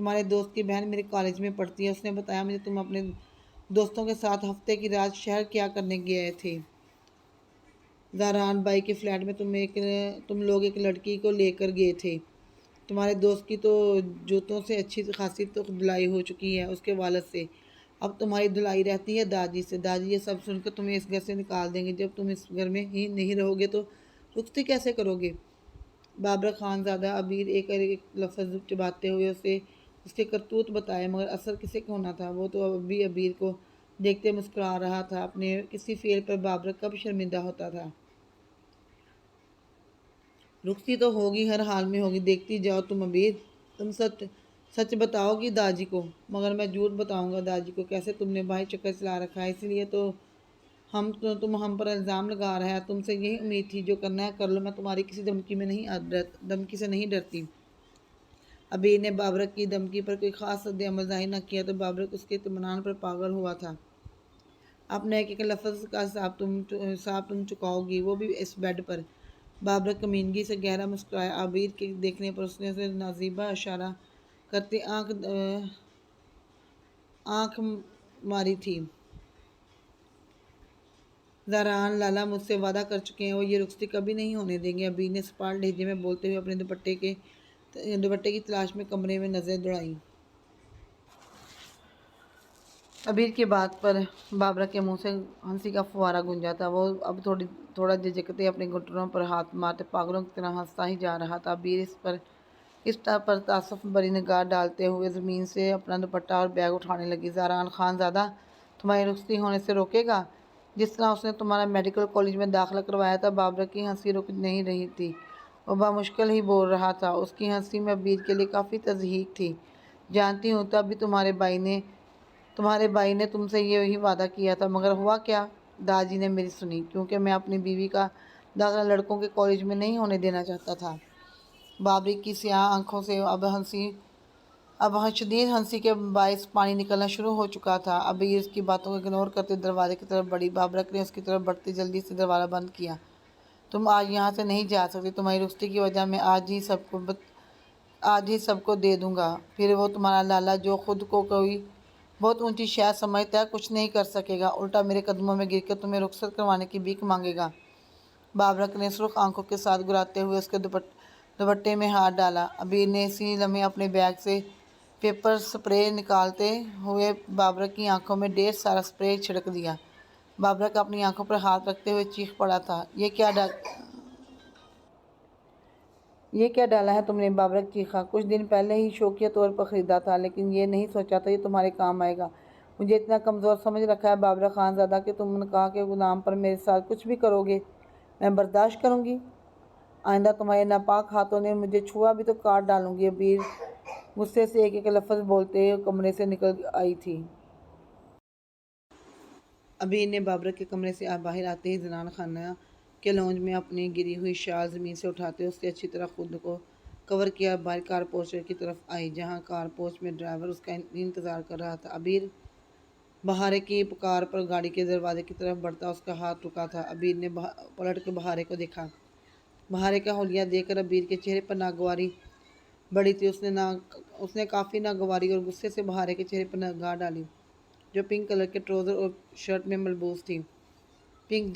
تمہارے دوست کی بہن میرے کالج میں پڑھتی ہے، اس نے بتایا مجھے تم اپنے دوستوں کے ساتھ ہفتے کی رات شہر کیا کرنے گئے تھے۔ زہران بائی کے فلیٹ میں تم لوگ ایک لڑکی کو لے کر گئے تھے۔ تمہارے دوست کی تو جوتوں سے اچھی خاصی تو دھلائی ہو چکی ہے اس کے والد سے، اب تمہاری دھلائی رہتی ہے داجی سے۔ داجی یہ سب سن کر تمہیں اس گھر سے نکال دیں گے، جب تم اس گھر میں ہی نہیں رہو گے تو رخصتی کیسے کرو گے؟ بابرک خان زادہ ابیر ایک لفظ چباتے ہوئے اسے اس کے کرتوت بتائے، مگر اثر کسے کو ہونا تھا؟ وہ تو ابھی ابیر کو دیکھتے مسکرا رہا تھا۔ اپنے کسی فعل پر بابرک کب شرمندہ ہوتا تھا؟ رخصتی تو ہوگی، ہر حال میں ہوگی، دیکھتی جاؤ تم ابیر۔ تم سچ بتاؤ گی داجی کو؟ مگر میں جھوٹ بتاؤں گا داجی کو کیسے؟ تم نے بھائی چکر چلا رکھا ہے، اسی لیے تو تم ہم پر الزام لگا رہا ہے۔ تم سے یہی امید تھی، جو کرنا ہے کر لو، میں تمہاری کسی دھمکی سے نہیں ڈرتی۔ ابیر نے بابرک کی دھمکی پر کوئی خاص رد عمل ظاہر نہ کیا تو بابرک اس کے اطمینان پر پاگل ہوا تھا۔ اپنے ایک لفظ کا حساب تم چکاؤ گی، وہ بھی اس بیڈ پر۔ بابرک کمینگی سے گہرا مسکرایا۔ ابیر کے دیکھنے پر اس نے اسے نازیبا اشارہ کرتے آنکھ ماری تھی۔ زہران لالا مجھ سے وعدہ کر چکے ہیں، وہ یہ رخصتی کبھی نہیں ہونے دیں گے، ابیر نے سپاٹ لہجے میں بولتے ہوئے اپنے دوپٹے کی تلاش میں کمرے میں نظریں دوڑائیں۔ ابیر کی بات پر بابرک کے منہ سے ہنسی کا فوارہ گونجا تھا۔ وہ اب تھوڑا جھجکتے اپنے گھٹنوں پر ہاتھ مارتے پاگلوں کی طرح ہنستا ہی جا رہا تھا۔ ابیر اس پر تعصب بھری نگاہ ڈالتے ہوئے زمین سے اپنا دوپٹہ اور بیگ اٹھانے لگی۔ زہران خان زادہ تمہاری رخصتی ہونے سے روکے گا، جس طرح اس نے تمہارا میڈیکل کالج میں داخلہ کروایا تھا؟ بابرک کی ہنسی رک نہیں رہی تھی، وہ بامشکل ہی بول رہا تھا۔ اس کی ہنسی میں ابیر کے لیے کافی تضحیک تھی۔ جانتی ہوں، تب بھی تمہارے بھائی نے تم سے یہی وعدہ کیا تھا، مگر ہوا کیا؟ داجی نے میری سنی، کیونکہ میں اپنی بیوی کا داخلہ لڑکوں کے کالج میں نہیں ہونے دینا چاہتا تھا۔ بابرک کی سیاہ آنکھوں سے اب شدید ہنسی کے باعث پانی نکلنا شروع ہو چکا تھا۔ ابیر اس کی باتوں کو اگنور کرتے دروازے کی طرف بڑھی۔ بابرک نے اس کی طرف بڑھتے جلدی سے دروازہ بند کیا۔ تم آج یہاں سے نہیں جا سکتی، تمہاری رخصتی کی وجہ میں آج ہی سب کو دے دوں گا، پھر وہ تمہارا لالا جو خود کو کوئی بہت اونچی شے سمجھتا ہے کچھ نہیں کر سکے گا، الٹا میرے قدموں میں گر کر تمہیں رخصت کروانے کی بھیک مانگے گا۔ بابرک نے سرخ آنکھوں کے ساتھ گراتے ہوئے اس کے دوپٹے میں ہاتھ ڈالا۔ ابیر نے اسی لمحے اپنے بیگ سے پیپر سپرے نکالتے ہوئے بابرک کی آنکھوں میں ڈھیر سارا سپرے چھڑک دیا۔ بابرک اپنی آنکھوں پر ہاتھ رکھتے ہوئے چیخ پڑا تھا، یہ کیا ڈالا ہے تم نے؟ بابرک چیخا۔ کچھ دن پہلے ہی شوقیہ طور پر خریدا تھا، لیکن یہ نہیں سوچا تھا یہ تمہارے کام آئے گا۔ مجھے اتنا کمزور سمجھ رکھا ہے بابرک خان زادہ کہ تم نکاح کے نام پر میرے ساتھ کچھ بھی کرو گے، میں برداشت کروں گی؟ آئندہ تمہارے ناپاک ہاتھوں نے مجھے چھوا بھی تو کاٹ ڈالوں گی۔ ابیر غصے سے ایک لفظ بولتے کمرے سے نکل آئی تھی۔ ابیر نے بابرک کے کمرے سے باہر آتے ہی زنان خانہ کے لونج میں اپنی گری ہوئی شال زمین سے اٹھاتے اس سے اچھی طرح خود کو کور کیا باہر کار پورچ کی طرف آئی، جہاں کار پورچ میں ڈرائیور اس کا انتظار کر رہا تھا۔ ابیر بہارے کی پکار پر گاڑی کے دروازے کی طرف بڑھتا اس کا ہاتھ رکا تھا۔ ابیر نے پلٹ کر بہارے کو دیکھا۔ بہارے کا حلیہ دیکھ کر ابیر کے چہرے پر ناگواری بڑھی تھی۔ اس نے کافی ناگواری اور غصے سے بہارے کے چہرے پر نگاہ ڈالی، جو پنک کلر کے ٹراؤزر اور شرٹ میں ملبوس تھی۔ پنک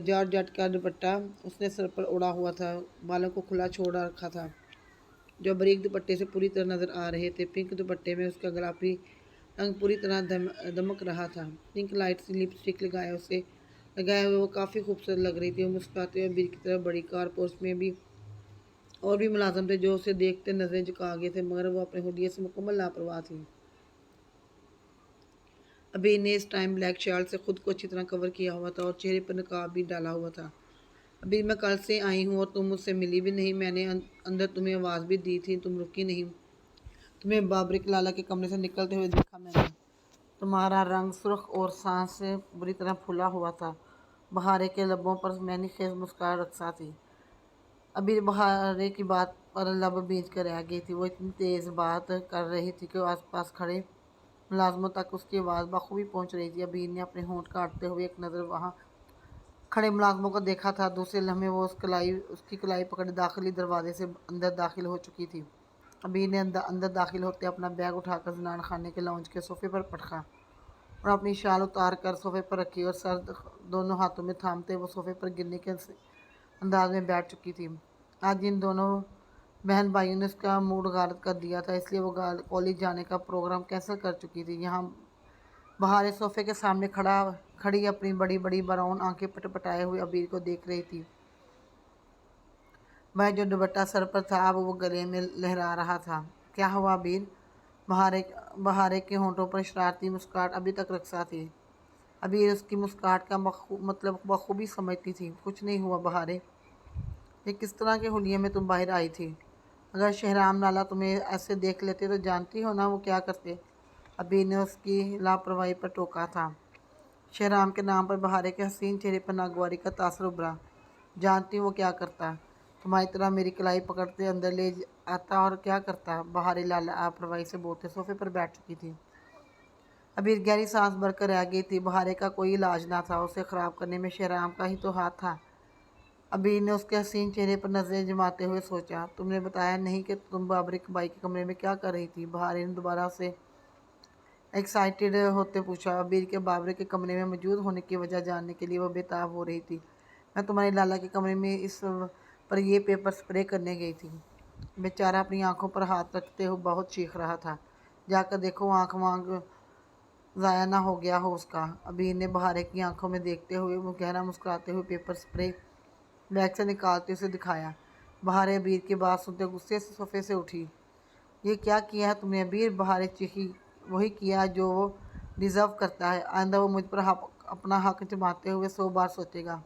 جارجٹ کا دوپٹہ اس نے سر پر اوڑھا ہوا تھا، بالوں کو کھلا چھوڑ رکھا تھا، جو باریک دوپٹے سے پوری طرح نظر آ رہے تھے۔ پنک دوپٹے میں اس کا گلابی رنگ پوری طرح دمک رہا تھا۔ پنک لائٹ سی لپسٹک لگائے ہوئے وہ کافی خوبصورت لگ رہی تھی۔ وہ مسکراتے ہوئے ابیر کی طرف بڑھی۔ کار پورچ میں اور بھی ملازم تھے جو اسے دیکھتے نظریں جھکا گئے تھے، مگر وہ اپنے حلیے سے مکمل لاپرواہ تھی۔ ابیر نے اس ٹائم بلیک شال سے خود کو اچھی طرح کور کیا ہوا تھا اور چہرے پر نقاب بھی ڈالا ہوا تھا۔ ابیر میں کل سے آئی ہوں اور تم مجھ سے ملی بھی نہیں، میں نے اندر تمہیں آواز بھی دی تھی، تم رکی نہیں۔ تمہیں بابرک لالا کے کمرے سے نکلتے ہوئے دیکھا میں نے۔ تمہارا رنگ سرخ اور سانس سے بری طرح پھلا ہوا تھا۔ بہارے کے لبوں پر معنی خیز مسکراہٹ رقصا تھی۔ ابیر بہارے کی بات پر لب بھیج کر رہ گئی تھی۔ وہ اتنی تیز بات کر رہی تھی کہ آس پاس کھڑے ملازموں تک اس کی آواز بخوبی پہنچ رہی تھی۔ ابیر نے اپنے ہونٹ کاٹتے ہوئے ایک نظر وہاں کھڑے ملازموں کو دیکھا تھا۔ دوسرے لمحے وہ اس کی کلائی پکڑے داخلی دروازے سے اندر داخل ہو چکی تھی ابیر نے اندر داخل ہوتے اپنا بیگ اٹھا کر زنان خانے کے لاؤنج کے صوفے پر پٹکا اور اپنی شال اتار کر صوفے پر رکھی اور سر دونوں ہاتھوں میں تھامتے وہ صوفے پر گرنے کے انداز میں بیٹھ چکی تھی۔ آج ان دونوں بہن بھائیوں نے اس کا موڈ غارت کر دیا تھا، اس لیے وہ کالج جانے کا پروگرام کینسل کر چکی تھی۔ یہاں بہارے صوفے کے سامنے کھڑی اپنی بڑی بڑی براؤن آنکھیں پٹپٹائے ہوئے ابیر کو دیکھ رہی تھی۔ وہ جو دوپٹہ سر پر تھا اب وہ گلے میں لہرا رہا تھا۔ کیا ہوا ابیر؟ بہارے کے ہونٹوں پر شرارتی مسکراہٹ ابھی تک رقصا تھی۔ ابیر اس کی مسکراہٹ کا مطلب بخوبی سمجھتی تھی۔ کچھ نہیں ہوا بہارے، یہ کس طرح کے حلیے میں تم باہر آئی تھی؟ اگر شہرام لالا تمہیں ایسے دیکھ لیتے تو جانتی ہو نا وہ کیا کرتے؟ ابیر نے اس کی لاپرواہی پر ٹوکا تھا۔ شہرام کے نام پر بہارے کے حسین چہرے پر ناگواری کا تاثر ابھرا۔ جانتی ہوں وہ کیا کرتا؟ تمہاری طرح میری کلائی پکڑتے اندر لے آتا اور کیا کرتا؟ بہارے لاپرواہی سے بولتے صوفے پر بیٹھ چکی تھی۔ ابیر گہری سانس بھر کر رہ گئی تھی۔ بہارے کا کوئی علاج نہ تھا، اسے خراب کرنے میں شہرام کا ہی تو ہاتھ تھا۔ ابیر نے اس کے حسین چہرے پر نظریں جماتے ہوئے سوچا، تم نے بتایا نہیں کہ تم بابرک بھائی کے کمرے میں کیا کر رہی تھی؟ بہارے نے دوبارہ سے ایکسائٹیڈ ہوتے پوچھا۔ ابیر کے بابرک کے کمرے میں موجود ہونے کی وجہ جاننے کے لیے وہ بے تاب ہو رہی تھی۔ میں تمہاری لالا کے کمرے میں اس پر یہ پیپر سپرے کرنے گئی تھی۔ بیچارہ اپنی آنکھوں پر ہاتھ رکھتے ہوئے بہت چیخ رہا تھا۔ جا کر دیکھو آنکھ وانکھ ضائع نہ ہو گیا ہو اس کا۔ ابیر نے بہارے کی آنکھوں میں دیکھتے ہوئے وہ گہرا مسکراتے ہوئے پیپر سپرے بیگ سے نکالتے اسے دکھایا۔ بہارے ابیر کی بات سنتے غصے سے صوفے سے اٹھی۔ یہ کیا کیا ہے تم نے ابیر؟ بہارے چیخی۔ وہی کیا جو وہ ڈیزرو کرتا ہے، آئندہ وہ مجھ پر اپنا حق جماتے ہوئے 100 بار سوچے گا۔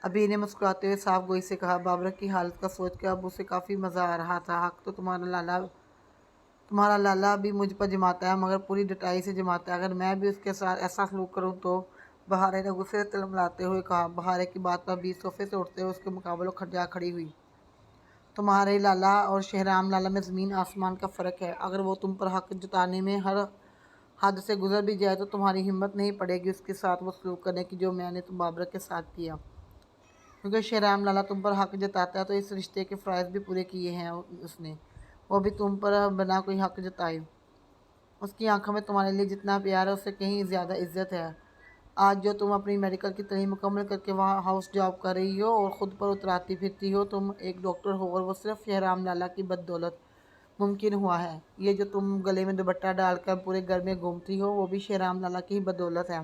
ابیر نے مسکراتے ہوئے صاف گوئی سے کہا۔ بابرک کی حالت کا سوچ کر اب اسے کافی مزہ آ رہا تھا۔ حق تو تمہارا لالا بھی مجھ پر جماتا ہے، مگر پوری ڈٹائی سے جماتا ہے۔ اگر میں بھی اس کے ساتھ ایسا سلوک کروں تو؟ بہارے نے غصے سے تلملاتے ہوئے کہا۔ بہارے کی بات پر ابیر صوفے سے اٹھتے ہوئے اس کے مقابلے جا کھڑی ہوئی۔ تمہارے لالا اور شہرام لالا میں زمین آسمان کا فرق ہے۔ اگر وہ تم پر حق جتانے میں ہر حد سے گزر بھی جائے تو تمہاری ہمت نہیں پڑے گی اس کے ساتھ وہ سلوک کرنے کی جو میں نے بابرک کے ساتھ کیا۔ کیونکہ شہرام لالا تم پر حق جتاتا ہے تو اس رشتے کے فرائض بھی پورے کیے ہیں اس نے، وہ بھی تم پر بنا کوئی حق جتائے۔ اس کی آنکھوں میں تمہارے لیے جتنا پیار ہے اس سے کہیں زیادہ عزت ہے۔ آج جو تم اپنی میڈیکل کی تعلیم مکمل کر کے وہاں ہاؤس جاب کر رہی ہو اور خود پر اتراتی پھرتی ہو، تم ایک ڈاکٹر ہو اور وہ صرف شہرام لالا کی بدولت ممکن ہوا ہے۔ یہ جو تم گلے میں دوپٹہ ڈال کر پورے گھر میں گھومتی ہو وہ بھی شہرام لالا کی ہی بدولت ہے۔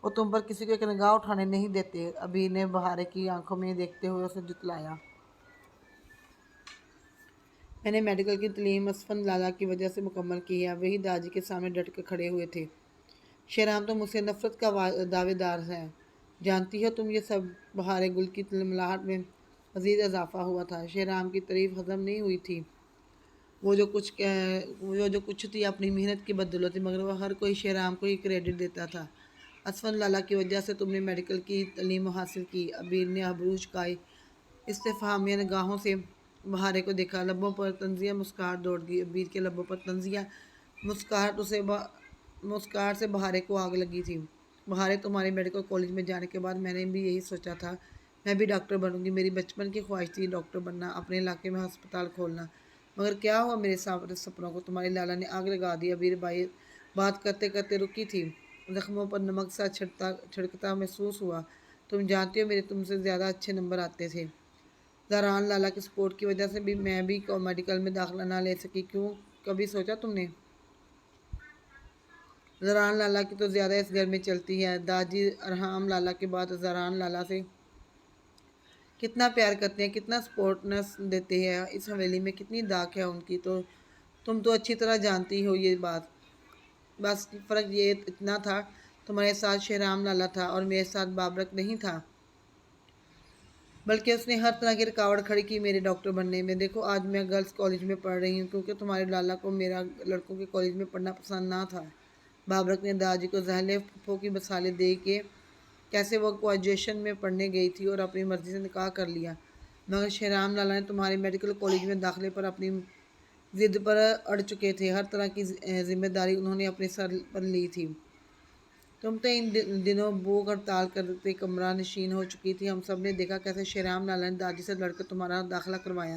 وہ تم پر کسی کو ایک نگاہ اٹھانے نہیں دیتے۔ ابیر نے بہارے کی آنکھوں میں دیکھتے ہوئے اسے جتلایا۔ میں نے میڈیکل کی تعلیم اسفند لالا کی وجہ سے مکمل کی ہے۔ وہی داجی کے سامنے ڈٹ کر کھڑے ہوئے تھے۔ شہرام تو مجھ سے نفرت کا دعوے دار ہے، جانتی ہو تم یہ سب؟ بہارے گل کی تلملاہٹ میں مزید اضافہ ہوا تھا۔ شہرام کی تعریف ہضم نہیں ہوئی تھی۔ وہ جو کچھ تھی اپنی محنت کی بدولت، مگر وہ ہر کوئی شہرام کو ہی کریڈٹ دیتا تھا۔ اسفند لالا کی وجہ سے تم نے میڈیکل کی تعلیم حاصل کی۔ ابیر نے ابرو اچکائی۔ استفہامیہ نگاہوں سے بہارے کو دیکھا۔ لبوں پر طنزیہ مسکراہٹ دوڑ گئی۔ ابیر کے لبوں پر طنزیہ مسکراہٹ سے بہارے کو آگ لگی تھی۔ بہارے، تمہارے میڈیکل کالج میں جانے کے بعد میں نے بھی یہی سوچا تھا، میں بھی ڈاکٹر بنوں گی۔ میری بچپن کی خواہش تھی ڈاکٹر بننا، اپنے علاقے میں ہسپتال کھولنا۔ مگر کیا ہوا میرے سارے سپنوں کو؟ تمہارے لالا نے آگ لگا دی۔ ابیر بات کرتے کرتے رکی تھی۔ زخموں پر نمک سا چھڑکتا محسوس ہوا۔ تم جانتی ہو میرے تم سے زیادہ اچھے نمبر آتے تھے۔ زہران لالا کی سپورٹ کی وجہ سے بھی میں بھی میڈیکل میں داخلہ نہ لے سکی۔ کیوں؟ کبھی سوچا تم نے؟ زہران لالا کی تو زیادہ اس گھر میں چلتی ہے۔ داجی ارحام لالا کے بعد زہران لالا سے کتنا پیار کرتے ہیں، کتنا سپورٹنس دیتے ہیں، اس حویلی میں کتنی داغ ہے ان کی، تو تم تو اچھی طرح جانتی ہو یہ بات۔ بس فرق یہ اتنا تھا، تمہارے ساتھ شہرام لالا تھا اور میرے ساتھ بابرک نہیں تھا، بلکہ اس نے ہر طرح کی رکاوٹ کھڑی کی میرے ڈاکٹر بننے میں۔ دیکھو آج میں گرلز کالج میں پڑھ رہی ہوں کیونکہ تمہارے لالا کو میرا لڑکوں کے کالج میں پڑھنا پسند نہ تھا۔ بابرک نے داجی کو زہلے پھپھو کی مثالیں دی کہ کیسے وہ گریجویشن میں پڑھنے گئی تھی اور اپنی مرضی سے نکاح کر لیا، مگر شہرام لالا نے تمہارے میڈیکل کالج میں داخلے پر اپنی ضد پر اڑ چکے تھے۔ ہر طرح کی ذمہ داری انہوں نے اپنے سر پر لی تھی۔ تم تو ان دنوں بھوک ہڑتال کرتے کمرہ نشین ہو چکی تھی۔ ہم سب نے دیکھا کیسے شہرام لالا نے داجی سے لڑ کر تمہارا داخلہ کروایا۔